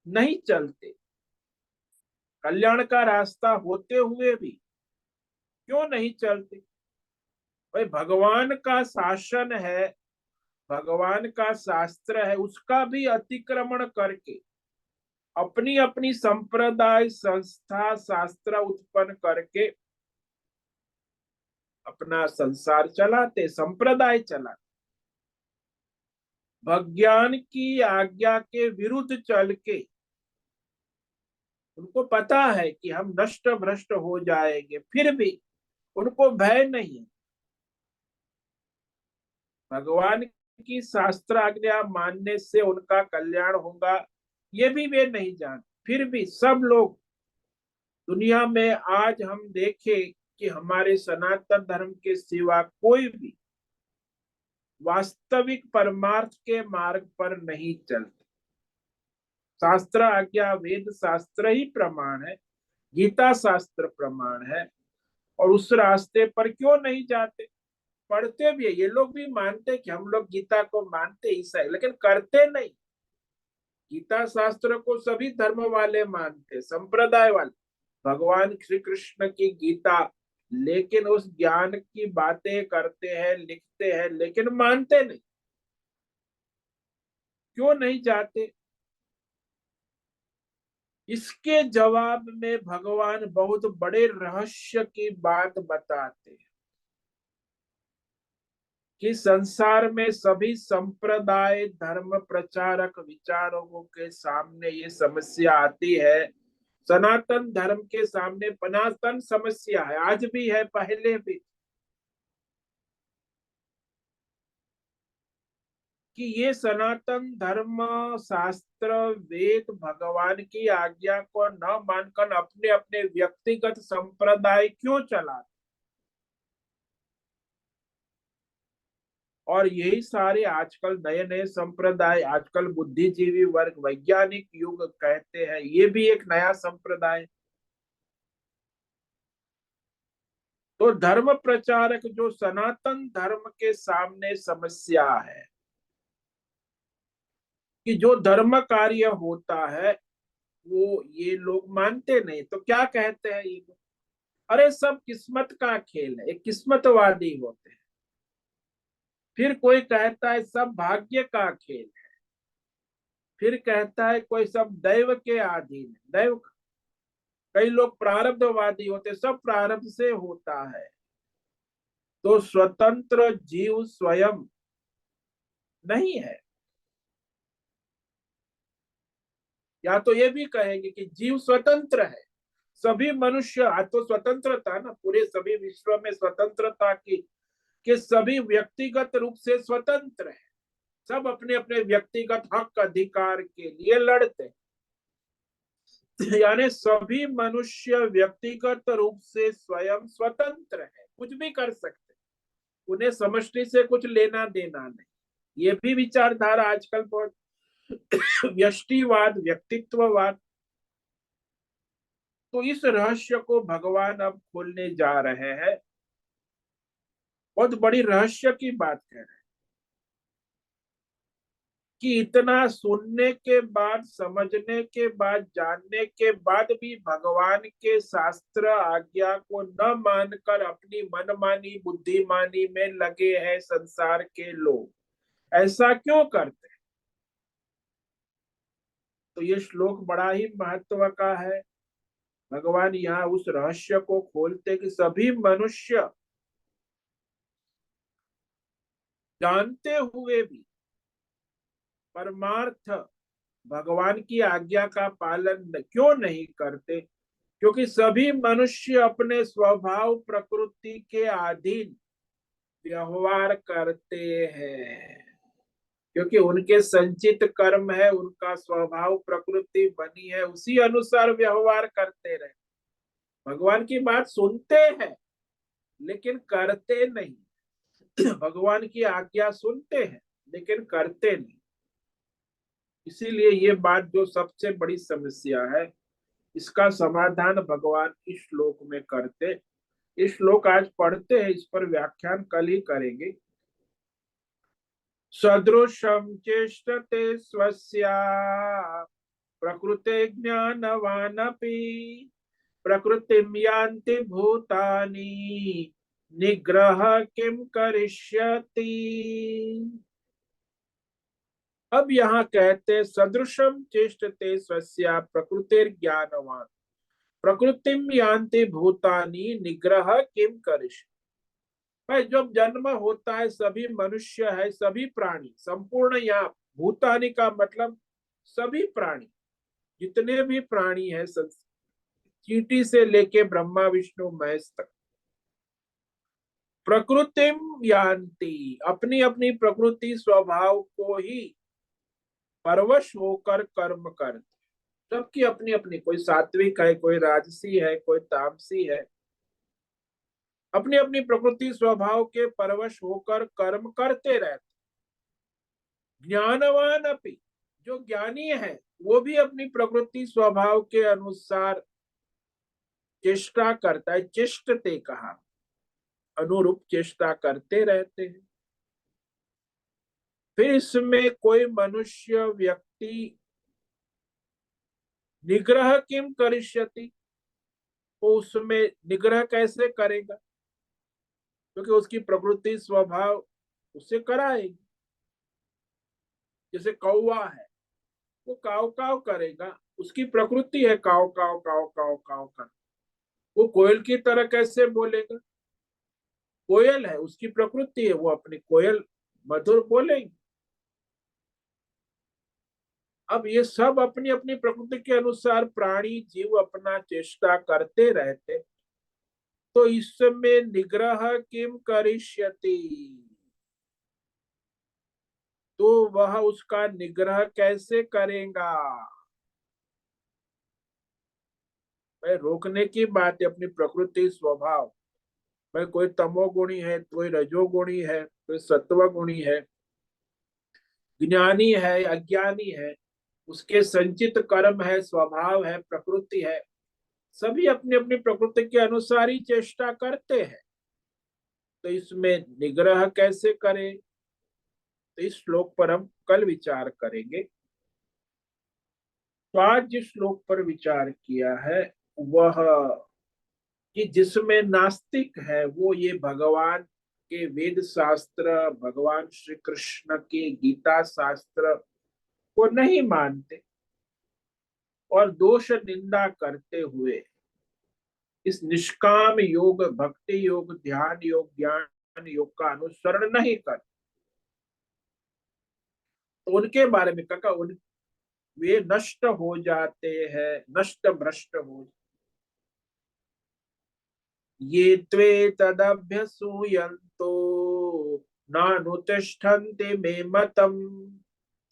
नहीं चलते। कल्याण का रास्ता होते हुए भी क्यों नहीं चलते? भाई भगवान का शासन है, भगवान का शास्त्र है, उसका भी अतिक्रमण करके अपनी अपनी संप्रदाय, संस्था, शास्त्र उत्पन्न करके अपना संसार चलाते, संप्रदाय चलाते। भगवान की आज्ञा के विरुद्ध चल के उनको पता है कि हम नष्ट भ्रष्ट हो जाएंगे, फिर भी उनको भय नहीं है। भगवान की शास्त्र आज्ञा मानने से उनका कल्याण होगा, ये भी वे नहीं जान, फिर भी सब लोग दुनिया में आज हम देखें कि हमारे सनातन धर्म के सिवा कोई भी वास्तविक परमार्थ के मार्ग पर नहीं चलते। शास्त्र आज्ञा, वेद शास्त्र ही प्रमाण है, गीता शास्त्र प्रमाण है, और उस रास्ते पर क्यों नहीं जाते। पढ़ते भी है, ये लोग भी मानते कि हम लोग गीता को मानते ईसाई, लेकिन करते नहीं। गीता शास्त्र को सभी धर्म वाले मानते, संप्रदाय वाले, भगवान श्री कृष्ण की गीता, लेकिन उस ज्ञान की बातें करते हैं, लिखते हैं, लेकिन मानते नहीं। क्यों नहीं जाते? इसके जवाब में भगवान बहुत बड़े रहस्य की बात बताते हैं कि संसार में सभी संप्रदाय धर्म प्रचारक विचारकों के सामने ये समस्या आती है। सनातन धर्म के सामने सनातन समस्या है, आज भी है, पहले भी, कि ये सनातन धर्म शास्त्र वेद भगवान की आज्ञा को न मानकर अपने अपने व्यक्तिगत संप्रदाय क्यों चलाते। और यही सारे आजकल नए नए संप्रदाय, आजकल बुद्धिजीवी वर्ग वैज्ञानिक युग कहते हैं, ये भी एक नया संप्रदाय। तो धर्म प्रचारक जो सनातन धर्म के सामने समस्या है कि जो धर्म कार्य होता है वो ये लोग मानते नहीं, तो क्या कहते हैं ये लोग, अरे सब किस्मत का खेल है, एक किस्मतवादी होते हैं। फिर कोई कहता है सब भाग्य का खेल है। फिर कहता है कोई सब दैव के अधीन है, दैव। कई लोग प्रारब्धवादी होते, सब प्रारब्ध से होता है। तो स्वतंत्र जीव स्वयं नहीं है। या तो ये भी कहेंगे कि जीव स्वतंत्र है, सभी मनुष्य, आज तो स्वतंत्रता ना, पूरे सभी विश्व में स्वतंत्रता की, कि सभी व्यक्तिगत रूप से स्वतंत्र है, सब अपने अपने व्यक्तिगत हक अधिकार के लिए लड़ते हैं। यानी सभी मनुष्य व्यक्तिगत रूप से स्वयं स्वतंत्र है, कुछ भी कर सकते, उन्हें समष्टि से कुछ लेना देना नहीं। ये भी विचारधारा आजकल बहुत व्यष्टिवाद, व्यक्तित्ववाद। तो इस रहस्य को भगवान अब खोलने जा रहे हैं, बहुत बड़ी रहस्य की बात कह रहे हैं कि इतना सुनने के बाद, समझने के बाद, जानने के बाद भी भगवान के शास्त्र आज्ञा को न मानकर अपनी मनमानी बुद्धिमानी में लगे हैं संसार के लोग। ऐसा क्यों करते हैं? तो ये श्लोक बड़ा ही महत्व का है। भगवान यहाँ उस रहस्य को खोलते कि सभी मनुष्य जानते हुए भी परमार्थ भगवान की आज्ञा का पालन क्यों नहीं करते? क्योंकि सभी मनुष्य अपने स्वभाव प्रकृति के अधीन व्यवहार करते हैं, क्योंकि उनके संचित कर्म है, उनका स्वभाव प्रकृति बनी है, उसी अनुसार व्यवहार करते रहे। भगवान की बात सुनते हैं लेकिन करते नहीं। भगवान की आज्ञा सुनते हैं लेकिन करते नहीं। इसीलिए ये बात जो सबसे बड़ी समस्या है, इसका समाधान भगवान इस श्लोक में करते। इस श्लोक आज पढ़ते हैं, इस पर व्याख्यान कल ही करेंगे। सदृशम चेष्टते स्वस्या प्रकृते ज्ञानवानपि प्रकृतिम यान्ति भूतानि निग्रह किम करिष्यति। अब यहाँ कहते सदृशम चेष्टते स्वस्या प्रकृतिर ज्ञानवान प्रकृतिम यान्ति भूतानि निग्रह किम करिष्यति। भाई जब जन्म होता है, सभी मनुष्य है, सभी प्राणी, संपूर्ण, यहाँ भूतानि का मतलब सभी प्राणी, जितने भी प्राणी है चींटी से लेके ब्रह्मा विष्णु महेश तक प्रकृतिम यान्ति, अपनी अपनी प्रकृति स्वभाव को ही परवश होकर कर्म करते। सबकी अपनी अपनी, कोई सात्विक है, कोई राजसी है, कोई तामसी है, अपनी अपनी प्रकृति स्वभाव के परवश होकर कर्म करते रहते। ज्ञानवान अपि, जो ज्ञानी है वो भी अपनी प्रकृति स्वभाव के अनुसार चेष्टा करता है। चेष्टते कहा, अनुरूप चेष्टा करते रहते हैं। फिर इसमें कोई मनुष्य व्यक्ति निग्रह किम करिष्यति, तो उसमें निग्रह कैसे करेगा, क्योंकि उसकी प्रकृति स्वभाव उससे कराएगी। जैसे कौवा है, वो काव काव करेगा, उसकी प्रकृति है काव काव काव काव काव कर। वो कोयल की तरह कैसे बोलेगा, कोयल है, उसकी प्रकृति है, वो अपनी कोयल मधुर बोलेगी। अब ये सब अपनी अपनी प्रकृति के अनुसार प्राणी जीव अपना चेष्टा करते रहते, तो इसमें निग्रह किम करिष्यति, तो वह उसका निग्रह कैसे करेगा। भाई रोकने की बात है, अपनी प्रकृति स्वभाव। भाई कोई तमोगुणी है, कोई रजोगुणी है, कोई सत्वगुणी है, ज्ञानी है, अज्ञानी है, उसके संचित कर्म है, स्वभाव है, प्रकृति है, सभी अपनी अपनी प्रकृति के अनुसार ही चेष्टा करते हैं। तो इसमें निग्रह कैसे करें, तो इस श्लोक पर हम कल विचार करेंगे। तो आज जिस श्लोक पर विचार किया है वह कि जिसमें नास्तिक है वो ये भगवान के वेद शास्त्र, भगवान श्री कृष्ण के गीता शास्त्र को नहीं मानते और दोष निंदा करते हुए इस निष्काम योग, भक्ति योग, ध्यान योग, ज्ञान योग का अनुसरण नहीं करते, तो उनके बारे में कहा वे नष्ट हो जाते हैं, नष्ट भ्रष्ट हो। ये त्वे तदभ्यसूयन्तो नानुतिष्ठन्ति मे मतम्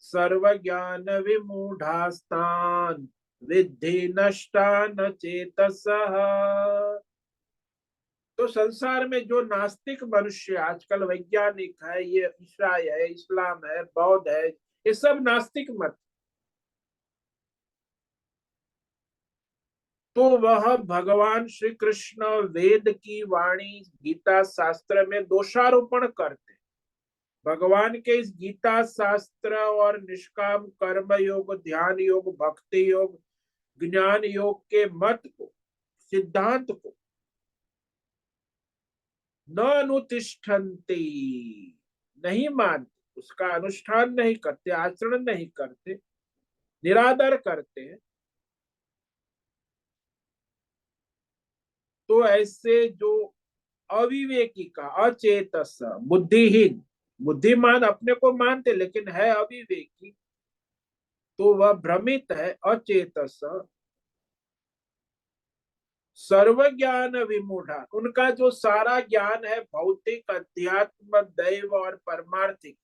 सर्वज्ञान विमूढ़ास्तान् विद्धि नष्टान चेतसः। तो संसार में जो नास्तिक मनुष्य, आजकल वैज्ञानिक है, ये ईसाई है, इस्लाम है, बौद्ध है, ये सब नास्तिक मत, तो वह भगवान श्री कृष्ण वेद की वाणी गीता शास्त्र में दोषारोपण करते। भगवान के इस गीता शास्त्र और निष्काम कर्म योग, ध्यान योग, भक्ति योग, ज्ञान योग के मत को, सिद्धांत को न अनुतिष्ठन्ति, नहीं मानते, उसका अनुष्ठान नहीं करते, आचरण नहीं करते, निरादर करते हैं। तो ऐसे जो अविवेकी का, अचेतस, बुद्धिहीन, बुद्धिमान अपने को मानते लेकिन है अविवेकी, तो वह भ्रमित है, अचेतस, सर्वज्ञान विमूढ़ा, उनका जो सारा ज्ञान है भौतिक, अध्यात्म, दैव और परमार्थिक,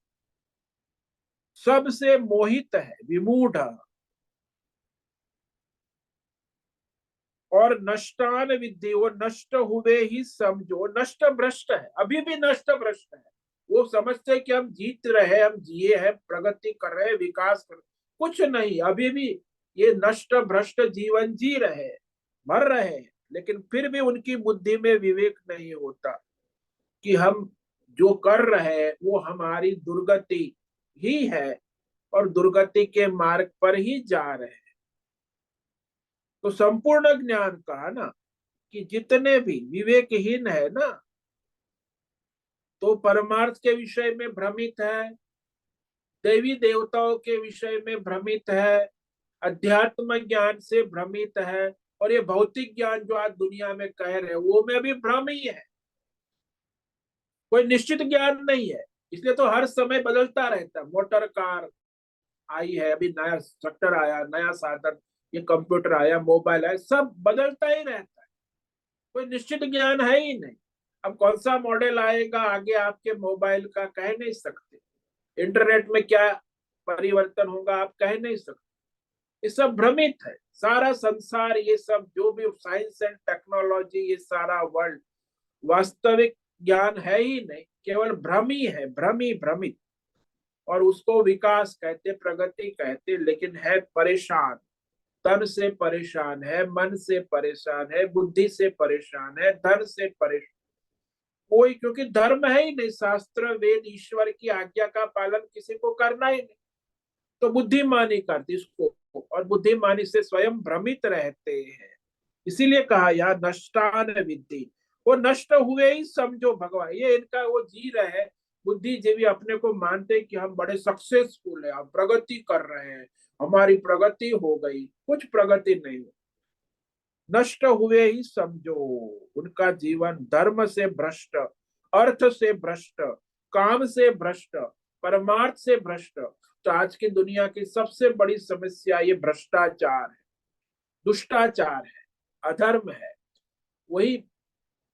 सबसे मोहित है, विमूढ़, और नष्टान विद्धि, वो नष्ट हुए ही समझो, नष्ट भ्रष्ट है, अभी भी नष्ट भ्रष्ट है। वो समझते कि हम जीत रहे, हम जिए हैं, प्रगति कर रहे, विकास कर रहे, कुछ नहीं, अभी भी ये नष्ट भ्रष्ट जीवन जी रहे, मर रहे हैं। लेकिन फिर भी उनकी बुद्धि में विवेक नहीं होता कि हम जो कर रहे हैं वो हमारी दुर्गति ही है और दुर्गति के मार्ग पर ही जा रहे हैं। तो संपूर्ण ज्ञान कहा ना कि जितने भी विवेकहीन है ना, तो परमार्थ के विषय में भ्रमित है, देवी देवताओं के विषय में भ्रमित है, अध्यात्म ज्ञान से भ्रमित है, और ये भौतिक ज्ञान जो आज दुनिया में कह रहे हैं वो में भी भ्रम ही है, कोई निश्चित ज्ञान नहीं है। इसलिए तो हर समय बदलता रहता है। मोटर कार आई है, अभी नया ट्रैक्टर आया, नया साधन, ये कंप्यूटर आया, मोबाइल आया, सब बदलता ही रहता है, कोई निश्चित ज्ञान है ही नहीं। अब कौन सा मॉडल आएगा आगे आपके मोबाइल का कह नहीं सकते, इंटरनेट में क्या परिवर्तन होगा आप कह नहीं सकते। ये सब भ्रमित है, सारा संसार, ये सब जो भी साइंस एंड टेक्नोलॉजी, ये सारा वर्ल्ड वास्तविक ज्ञान है ही नहीं, केवल भ्रम ही है, भ्रम ही भ्रमित। और उसको विकास कहते, प्रगति कहते, लेकिन है परेशान, तन से परेशान है, मन से परेशान है, बुद्धि से परेशान है, धन से परेशान कोई, क्योंकि धर्म है ही नहीं, शास्त्र वेद ईश्वर की आज्ञा का पालन किसी को करना ही नहीं, तो बुद्धिमानी करती इसको, और बुद्धिमानी से स्वयं भ्रमित रहते हैं। इसीलिए कहा यहाँ नष्टान विद्धि, वो नष्ट हुए ही समझो भगवान, ये इनका वो जी रहे हैं। बुद्धिजीवी अपने को मानते हैं कि हम बड़े सक्सेसफुल है, हम प्रगति कर रहे हैं, हमारी प्रगति हो गई, कुछ प्रगति नहीं हुई, नष्ट हुए ही समझो। उनका जीवन धर्म से भ्रष्ट, अर्थ से भ्रष्ट, काम से भ्रष्ट, परमार्थ से भ्रष्ट। तो आज की दुनिया की सबसे बड़ी समस्या ये भ्रष्टाचार है, दुष्टाचार है, अधर्म है। वही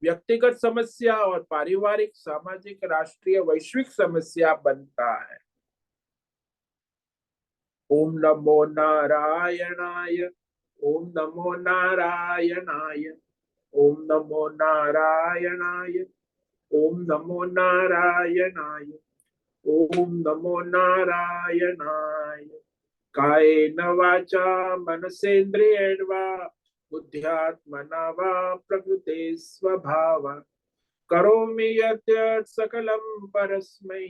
व्यक्तिगत समस्या और पारिवारिक, सामाजिक, राष्ट्रीय, वैश्विक समस्या बनता है। ओम नमो नारायणाय, ओम नमो नारायणाय, ओम नमो नारायणाय, ओम नमो नारायणाय, ओम नमो नारायणाय। कायेन वाचा मनसेन्द्रियेण वा बुद्ध्यात्मना वा प्रकृते स्वभावात् करोमि यत् सकलं परस्मै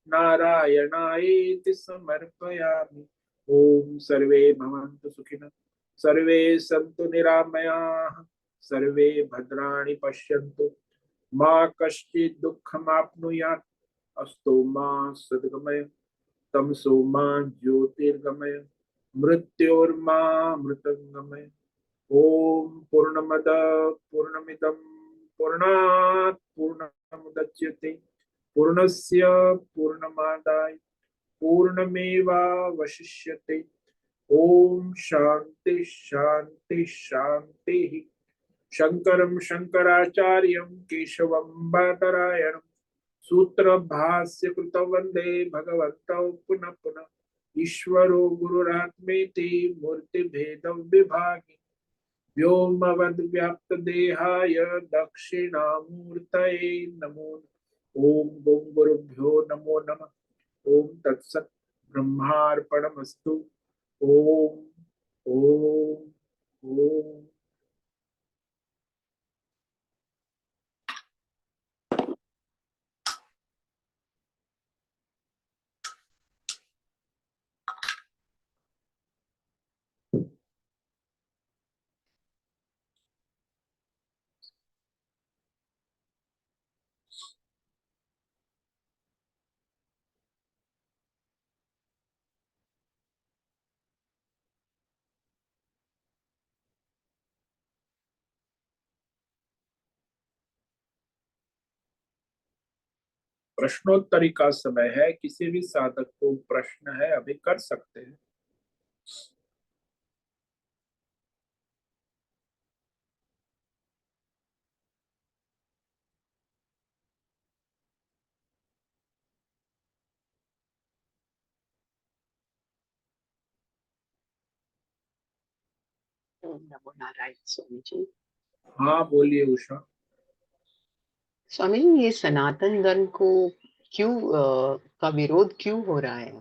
नारायणायेति समर्पयामि। ओम सर्वे भवन्तु सुखिनः, सर्वे सन्तु निरामयाः, सर्वे भद्राणि पश्यन्तु, मा कश्चित् दुःखमाप्नुयात्, अस्तु मा सद्गमय, तमसो मा ज्योतिर्गमय, मृत्योर्मा मृतंगमय। ओम पूर्णमद पूर्णमिदं पूर्णात् पूर्णमुदच्यते पूर्णस्य पूर्णमादाय पूर्णमेवावशिष्यते। ओम शांति शांति शांति। शंकरं शंकराचार्यं केशवं बादरायणं सूत्र भाष्य कृत वंदे भगवन्तौ पुनः पुनः। ईश्वरो गुरुरात्मेति मूर्ति भेद विभागी व्योमवद्व्याप्त देहाय दक्षिणामूर्तये नमो। ओम गो गुरुभ्यो नमो नमः। ओम तत्सत् ब्रह्मार्पणमस्तु। ओम ओम ओम। प्रश्नोत्तरी का समय है, किसी भी साधक को प्रश्न है अभी कर सकते हैं। नमो नारायण स्वामी जी। हाँ बोलिए उषा। स्वामी जी, ये सनातन धर्म को क्यों का विरोध क्यों हो रहा है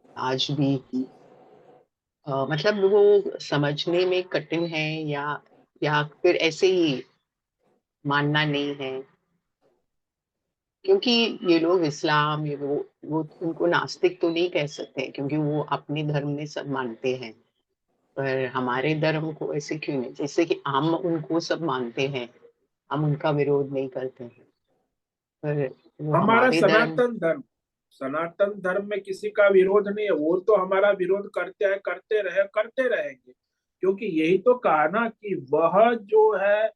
आज भी? मतलब वो समझने में कठिन है, या फिर ऐसे ही मानना नहीं है? क्योंकि ये लोग इस्लाम, ये वो उनको नास्तिक तो नहीं कह सकते, क्योंकि वो अपने धर्म में सब मानते हैं। पर हमारे धर्म को ऐसे क्यों नहीं? जैसे कि हम उनको सब मानते हैं, हम उनका विरोध नहीं करते हैं, पर वो हमारा हमारे धर्म। सनातन धर्म, सनातन धर्म में किसी का विरोध नहीं है, वो तो हमारा विरोध करते हैं, करते रहे, करते रहेंगे। क्योंकि यही तो कहा ना कि वह जो है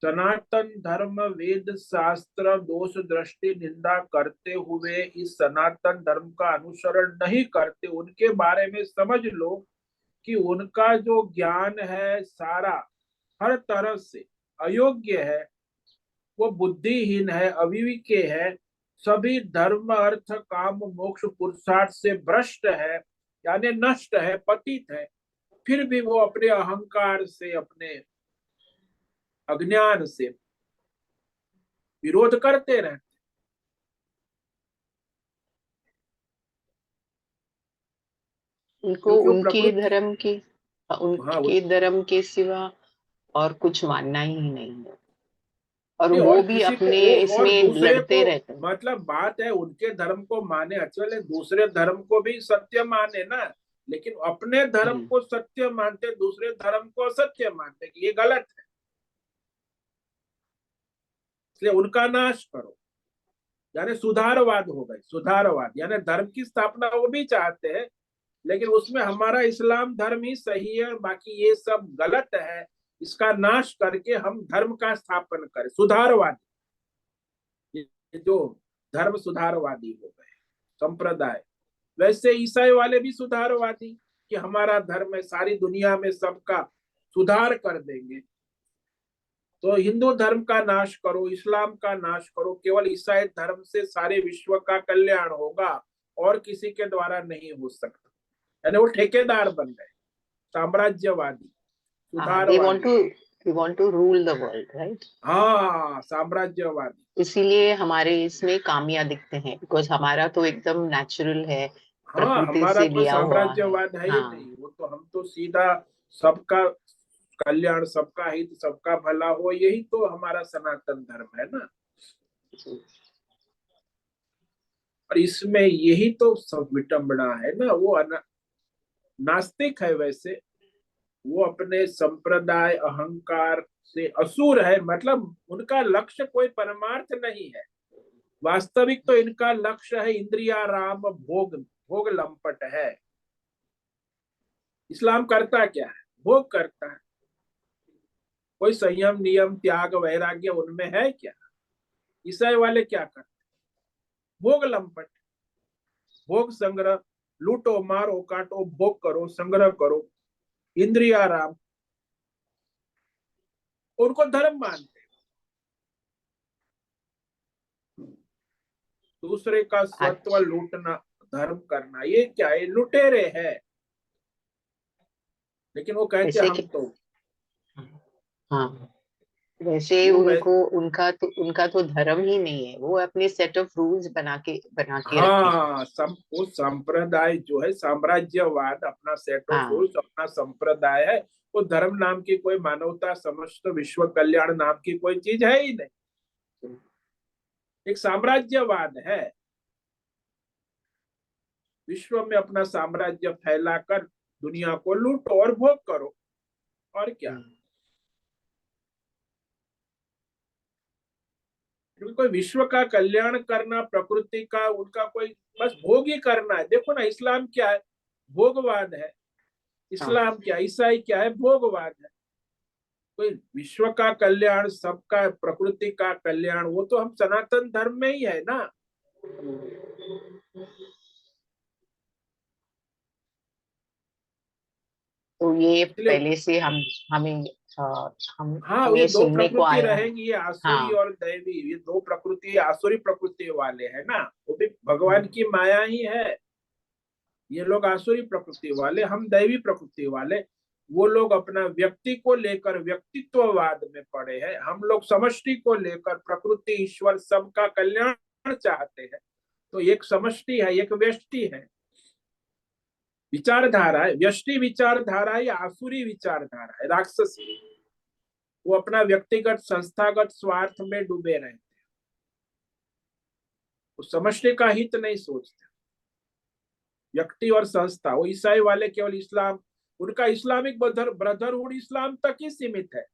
सनातन धर्म वेद शास्त्र दोष दृष्टि निंदा करते हुए इस सनातन धर्म का अनुसरण नहीं करते, उनके बारे में समझ लो कि उनका जो ज्ञान है सारा हर तरह से अयोग्य है, वो बुद्धिहीन है, अविवेकी है, सभी धर्म अर्थ काम मोक्ष पुरुषार्थ से भ्रष्ट है, यानी नष्ट है, पतित है, फिर भी वो अपने अहंकार से, अपने अज्ञान से विरोध करते रहते। उनको क्योंकि वो उनके प्रकृति, धर्म के हाँ वो उनके धर्म के सिवा और कुछ मानना ही नहीं है, और नहीं, वो और भी किसी को अपने वो और इसमें दूसरे को, लड़ते रहते हैं। मतलब बात है उनके धर्म को माने, अच्छा दूसरे धर्म को भी सत्य माने ना, लेकिन अपने धर्म हम्म, को सत्य मानते, दूसरे धर्म को असत्य मानते, कि ये गलत है, इसलिए उनका नाश करो, यानी सुधारवाद हो गए। सुधारवाद यानी धर्म की स्थापना वो भी चाहते हैं, लेकिन उसमें हमारा इस्लाम धर्म ही सही है, बाकी ये सब गलत है, इसका नाश करके हम धर्म का स्थापन करें। सुधारवादी, ये जो धर्म सुधारवादी हो गए संप्रदाय। वैसे ईसाई वाले भी सुधारवादी, कि हमारा धर्म है, सारी दुनिया में सबका सुधार कर देंगे। तो हिंदू धर्म का नाश करो, इस्लाम का नाश करो, केवल ईसाई धर्म से सारे विश्व का कल्याण होगा, और किसी के द्वारा नहीं हो सकता। यानी वो ठेकेदार बन गए, साम्राज्यवादी, हाँ, दे वांट सुधारवादी। Too they want to rule the world, right. हाँ, साम्राज्यवादी। इसीलिए हमारे इसमें खामियां दिखते हैं, बिकॉज हमारा तो एकदम नेचुरल है, हाँ, प्रकृति हमारा से कोई लिया हुआ है। साम्राज्यवाद है ही हाँ नहीं, वो तो हम तो सीधा सबका कल्याण, सबका हित, सबका भला हो, यही तो हमारा सनातन धर्म है ना। जी। और इसमें यही तो सब विटंबना है ना। वो नास्तिक है वैसे, वो अपने संप्रदाय अहंकार से असुर है, मतलब उनका लक्ष्य कोई परमार्थ नहीं है। वास्तविक तो इनका लक्ष्य है इंद्रियाराम भोग, भोग लंपट है। इस्लाम करता क्या है? भोग करता है। कोई संयम नियम त्याग वैराग्य उनमें है क्या? ईसाई वाले क्या करते? भोग लंपट, भोग संग्रह, लूटो मारो काटो, भोग करो, संग्रह करो, इंद्रियाराम, उनको धर्म मानते। दूसरे का स्वत्व अच्छा। लूटना, धर्म करना, ये क्या है? लुटेरे है। लेकिन वो कहते वैसे हम कि तो, हाँ, वैसे वो वै, उनको उनका तो धर्म ही नहीं है, वो अपने सेट ऑफ रूल्स बना के रखे हैं। हाँ, वो संप्रदाय जो है, साम्राज्यवाद, अपना सेट ऑफ हाँ रूल्स, अपना संप्रदाय है। वो धर्म नाम की कोई, मानवता समस्त विश्व कल्याण नाम की कोई चीज है ही नहीं। एक साम्राज्यवाद है, विश्व में अपना साम्राज्य फैलाकर दुनिया को लूटो और भोग करो, और क्या। क्योंकि कोई विश्व का कल्याण करना, प्रकृति का उनका कोई, बस भोग ही करना है। देखो ना, इस्लाम क्या है? भोगवाद है। हाँ इस्लाम क्या, ईसाई क्या है? भोगवाद है। कोई विश्व का कल्याण, सबका प्रकृति का कल्याण, वो तो हम सनातन धर्म में ही है ना। तो ये इसलिए पहले से हमें हम हाँ, ये हमें दो सुनने को प्रकृति आया है। रहेंगी, ये आसुरी हाँ और दैवी, ये दो प्रकृति, आसुरी प्रकृति वाले है ना, वो भी भगवान हम्म, की माया ही है। ये लोग आसुरी प्रकृति वाले, हम दैवी प्रकृति वाले। वो लोग अपना व्यक्ति को लेकर व्यक्तित्ववाद में पड़े हैं, हम लोग समष्टि को लेकर प्रकृति ईश्वर सबका कल्याण चाहते हैं। तो एक समष्टि है, एक व्यष्टि है। विचारधारा है, व्यष्टि विचारधारा या आसुरी विचारधारा है, राक्षसी। वो अपना व्यक्तिगत संस्थागत स्वार्थ में डूबे रहते हैं, वो समष्टि का हित नहीं सोचते। व्यक्ति और संस्था, वो ईसाई वाले केवल इस्लाम, उनका इस्लामिक ब्रदरहुड इस्लाम तक ही सीमित है।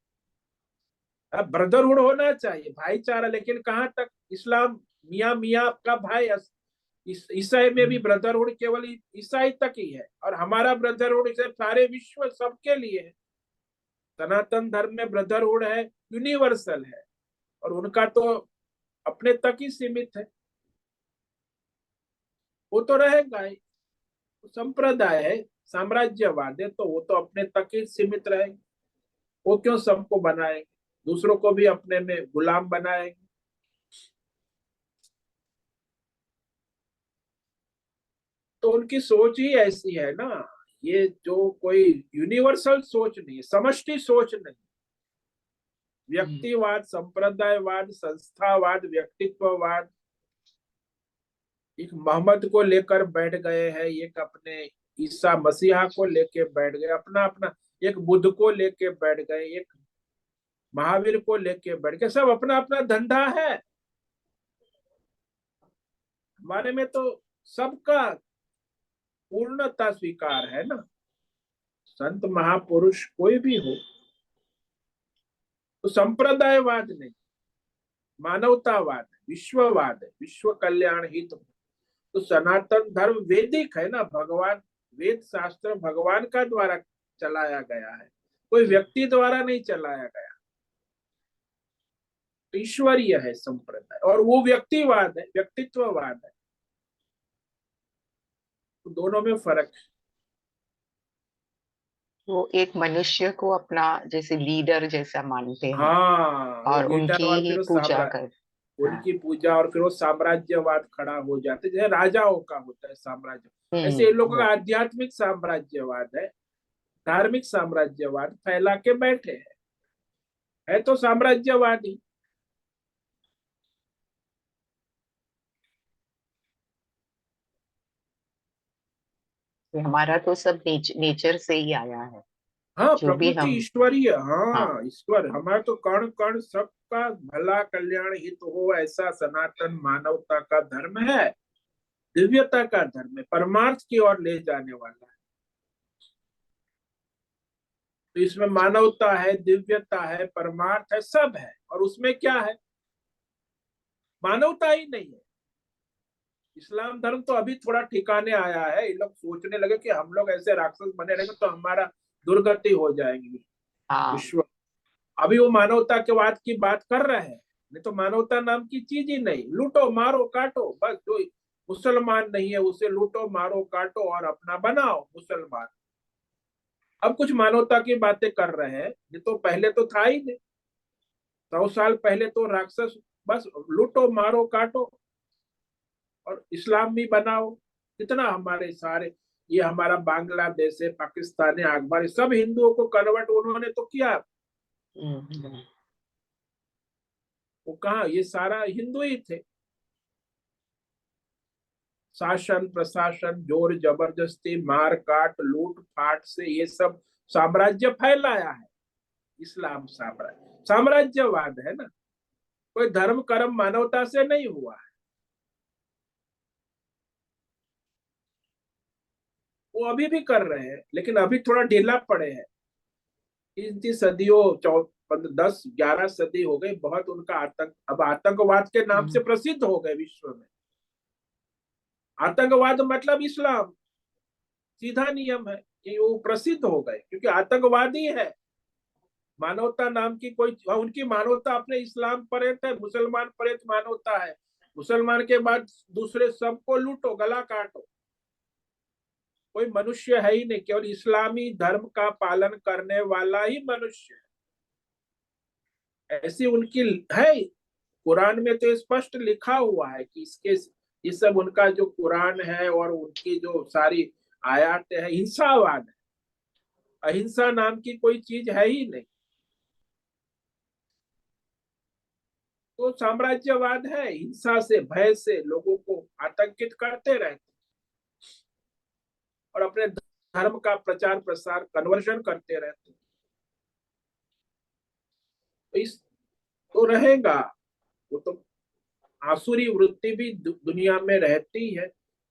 अब ब्रदरहुड होना चाहिए, भाईचारा, लेकिन कहाँ तक? इस्लाम मियाँ मियाँ का भाई। ईसाई में भी हम्म, ब्रदरहुड केवल ईसाई तक ही है, और हमारा ब्रदरहुड इसे सारे विश्व सबके लिए है। सनातन धर्म में ब्रदरहुड है, यूनिवर्सल है, और उनका तो अपने तक ही सीमित है। वो तो रहेगा ही, संप्रदाय है। साम्राज्यवाद है तो वो तो अपने तक ही सीमित रहेंगे, वो क्यों सबको बनाएंगे, दूसरों को भी अपने में गुलाम बनाएंगे। तो उनकी सोच ही ऐसी है ना, ये जो कोई यूनिवर्सल सोच नहीं है, समष्टि सोच नहीं, व्यक्तिवाद, संप्रदायवाद, संस्थावाद, व्यक्तित्ववाद। एक मोहम्मद को लेकर बैठ गए हैं, एक अपने ईसा मसीहा को लेके बैठ गए, अपना अपना, एक बुद्ध को लेके बैठ गए, एक महावीर को लेके बैठ गए, सब अपना अपना धंधा है। हमारे में तो सबका पूर्णता स्वीकार है ना, संत महापुरुष कोई भी हो। तो संप्रदायवाद नहीं, मानवतावाद है, विश्ववाद है, विश्व कल्याण हित। तो सनातन धर्म वैदिक है ना, भगवान, वेद शास्त्र भगवान का द्वारा चलाया गया है, कोई व्यक्ति द्वारा नहीं चलाया गया। तो ईश्वरीय है संप्रदाय, और वो व्यक्तिवाद है, व्यक्तित्ववाद है। तो दोनों में फर्क है। वो एक मनुष्य को अपना जैसे लीडर जैसा मानते हैं हाँ, वो और लीडर उनकी और ही फिर वो पूजा कर। हाँ। उनकी पूजा, और फिर वो साम्राज्यवाद खड़ा हो जाते, जैसे राजाओं का होता है साम्राज्य, ऐसे इन लोगों का आध्यात्मिक साम्राज्यवाद है, धार्मिक साम्राज्यवाद फैला के बैठे हैं, है तो साम्राज्यवादी। हमारा तो सब नेचर से ही आया है, हाँ, जो भी प्रकृति हम। ईश्वरीय, हाँ। हाँ ईश्वर, हमारा तो कण कण सबका भला कल्याण हित हो, ऐसा सनातन मानवता का धर्म है, दिव्यता का धर्म है, परमार्थ की ओर ले जाने वाला है। तो इसमें मानवता है, दिव्यता है, परमार्थ है, सब है। और उसमें क्या है, मानवता ही नहीं है। इस्लाम धर्म तो अभी थोड़ा ठिकाने आया है, ये लोग सोचने लगे कि हम लोग ऐसे राक्षस बने रहेंगे तो हमारा दुर्गति हो जाएगी हाँ। विश्व। अभी वो मानवता के वाद की बात कर रहे हैं, नहीं तो मानवता नाम की चीज ही नहीं, लूटो मारो काटो बस, जो मुसलमान नहीं है उसे लूटो मारो काटो और अपना बनाओ मुसलमान। अब कुछ मानवता की बातें कर रहे हैं, ये तो पहले तो था ही नहीं, 100 साल पहले तो राक्षस, बस लूटो मारो काटो और इस्लाम भी बनाओ। कितना हमारे सारे, ये हमारा बांग्लादेश है, पाकिस्तान है, अकबर, सब हिंदुओं को कन्वर्ट उन्होंने तो किया। हम्म। वो कहा, ये सारा हिंदू ही थे। शासन प्रशासन, जोर जबरदस्ती, मार काट, लूट फाट से ये सब साम्राज्य फैलाया है। इस्लाम साम्राज्य, साम्राज्यवाद है ना, कोई धर्म कर्म मानवता से नहीं हुआ है। वो अभी भी कर रहे हैं, लेकिन अभी थोड़ा ढीला पड़े हैं। 3 सदियों 10 11 सदी हो गई, बहुत उनका आतंक, अब आतंकवाद के नाम से प्रसिद्ध हो गए विश्व में। आतंकवाद मतलब इस्लाम, सीधा नियम है कि वो प्रसिद्ध हो गए क्योंकि आतंकवादी है। मानवता नाम की कोई, उनकी मानवता अपने इस्लाम परेत है, मुसलमान परेत मानवता है। मुसलमान के बाद दूसरे सबको लूटो गला काटो, कोई मनुष्य है ही नहीं, केवल इस्लामी धर्म का पालन करने वाला ही मनुष्य है, ऐसी उनकी है। कुरान में तो स्पष्ट लिखा हुआ है कि इसके, ये सब उनका जो कुरान है और उनकी जो सारी आयात है, हिंसावाद है, अहिंसा नाम की कोई चीज है ही नहीं। तो साम्राज्यवाद है, हिंसा से, भय से लोगों को आतंकित करते रहते और अपने धर्म का प्रचार प्रसार, कन्वर्शन करते रहते। तो इस, तो रहेगा वो तो, आसुरी वृत्ति भी दुनिया में रहती है,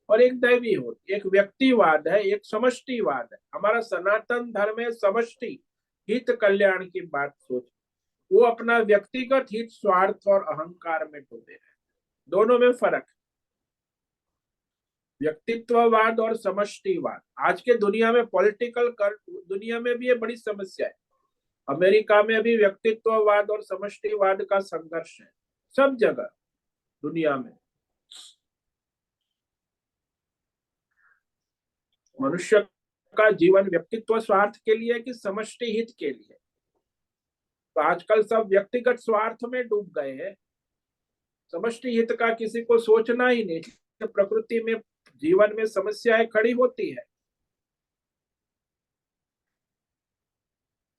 और एक दैवी होती, एक व्यक्तिवाद है, एक समष्टिवाद है। हमारा सनातन धर्म है समष्टि हित कल्याण की बात सोच, वो अपना व्यक्तिगत हित, स्वार्थ और अहंकार में डूबे हैं। दोनों में फर्क है, व्यक्तित्ववाद और समष्टिवाद। आज के दुनिया में, पॉलिटिकल कर दुनिया में भी ये बड़ी समस्या है। अमेरिका में भी व्यक्तित्ववाद और समष्टिवाद का संघर्ष है, सब जगह दुनिया में। मनुष्य का जीवन व्यक्तित्व स्वार्थ के लिए कि समष्टि हित के लिए? तो आजकल सब व्यक्तिगत स्वार्थ में डूब गए हैं, समष्टि हित का किसी को सोचना ही नहीं। तो प्रकृति में जीवन में समस्याएं खड़ी होती है।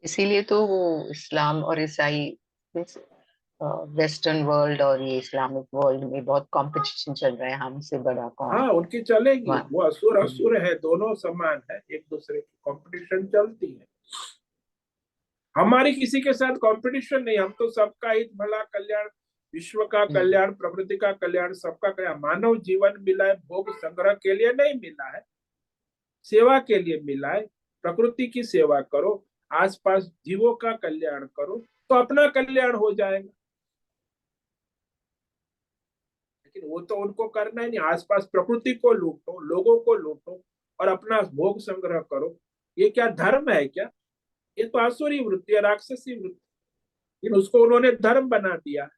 इसीलिए तो वो इस्लाम और ईसाई, वेस्टर्न वर्ल्ड और ये इस्लामिक वर्ल्ड में बहुत कंपटीशन चल रहा है, हमसे बड़ा कौन। हाँ, उनकी चलेगी, वाह। वो असुर असुर है, दोनों समान है, एक दूसरे की कंपटीशन चलती है। हमारी किसी के साथ कंपटीशन नहीं, हम तो सबका हित, भला, कल्याण, विश्व का कल्याण, प्रकृति का कल्याण, सबका कल्याण। मानव जीवन मिला है भोग संग्रह के लिए नहीं मिला है, सेवा के लिए मिला है। प्रकृति की सेवा करो, आसपास जीवों का कल्याण करो, तो अपना कल्याण हो जाएगा। लेकिन वो तो उनको करना ही नहीं, आसपास प्रकृति को लूटो, लोगों को लूटो और अपना भोग संग्रह करो। ये क्या धर्म है क्या? ये तो आसुरी वृत्ति है, राक्षसी वृत्ति, लेकिन उसको उन्होंने धर्म बना दिया।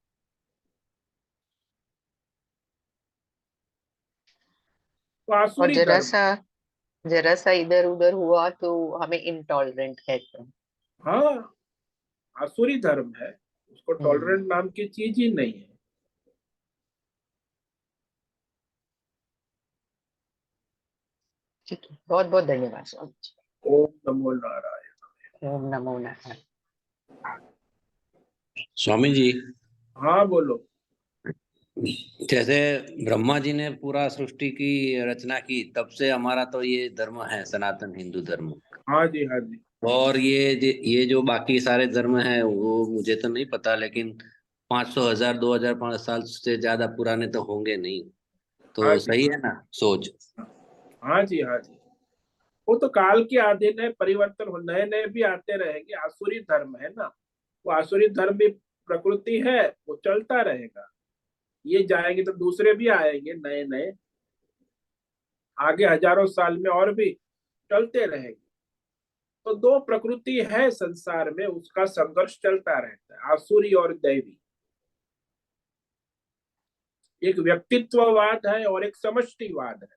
तो और आसुरी धर्म। जरा सा इधर उधर हुआ तो हमें इंटॉलरेंट कहते हैं। हाँ, आसुरी धर्म है, उसको हम्म, टॉलरेंट नाम की चीज ही नहीं है। ठीक है, बहुत बहुत धन्यवाद स्वामी जी। ओम नमो नारायण। ओम नमो नारायण। स्वामी जी, हाँ बोलो। जैसे ब्रह्मा जी ने पूरा सृष्टि की रचना की, तब से हमारा तो ये धर्म है, सनातन हिंदू धर्म। हाँ जी, हाँ जी। और ये जो बाकी सारे धर्म हैं वो मुझे तो नहीं पता, लेकिन 500 1000 2000 5 साल से ज्यादा पुराने तो होंगे नहीं। हाँ तो जी, सही है ना सोच? हाँ जी, हाँ जी। वो तो काल के अधीन है, परिवर्तन हो, नए नए भी आते रहेंगे। आसुरी धर्म है ना, वो आसुरी धर्म भी प्रकृति है, वो चलता रहेगा। ये जाएंगे तो दूसरे भी आएंगे नए नए, आगे हजारों साल में और भी चलते रहेंगे। तो दो प्रकृति है संसार में, उसका संघर्ष चलता रहता है, आसुरी और दैवी। एक व्यक्तित्ववाद है और एक समष्टिवाद है।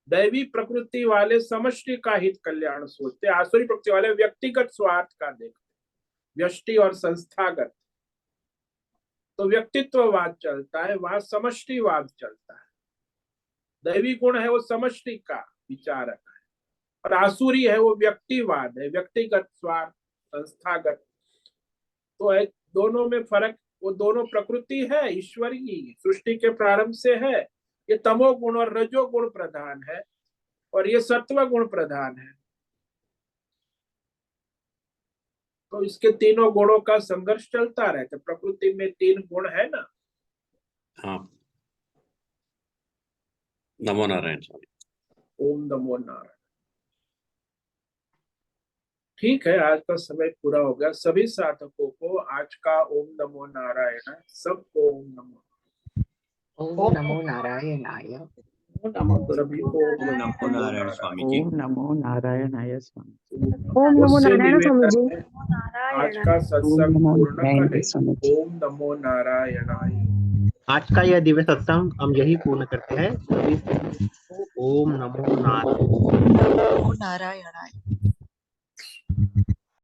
दैवी प्रकृति वाले समष्टि का हित कल्याण सोचते, आसुरी प्रकृति वाले व्यक्तिगत स्वार्थ का देखते, व्यष्टि और संस्थागत। तो व्यक्तित्ववाद चलता है, वहां समष्टिवाद चलता है। दैवी गुण है वो समष्टि का विचारक है, और आसुरी है वो व्यक्तिवाद है, व्यक्तिगत स्वार्थ, संस्थागत। तो है, दोनों में फर्क। वो दोनों प्रकृति है, ईश्वरीय सृष्टि के प्रारंभ से है। ये तमोगुण और रजोगुण प्रधान है, और ये सत्व गुण प्रधान है। तो इसके तीनों गुणों का संघर्ष चलता रहता है। प्रकृति में 3 गुण है ना। हाँ, नमो नारायण स्वामी। ओम नमो नारायण। ठीक है, आज का समय पूरा हो गया। सभी साधकों को आज का ओम नमो नारायण, सबको ओम नमो। ओम नमो नारायणाय। सभी को ओम नमो नारायण स्वामी जी। ओम नमो नारायणाय स्वामी। ओम नमो उससे नारायण स्वामी निवेदन जी। है, आज का ओम सत्संग नमो पूर्ण नारायणाय करें। स्वामी जी। ओम नमो नारायणाय। आज का यह दिव्य सत्संग हम यही पूर्ण करते हैं। सभी को ओम नमो नारायण। नमो नारायणाय।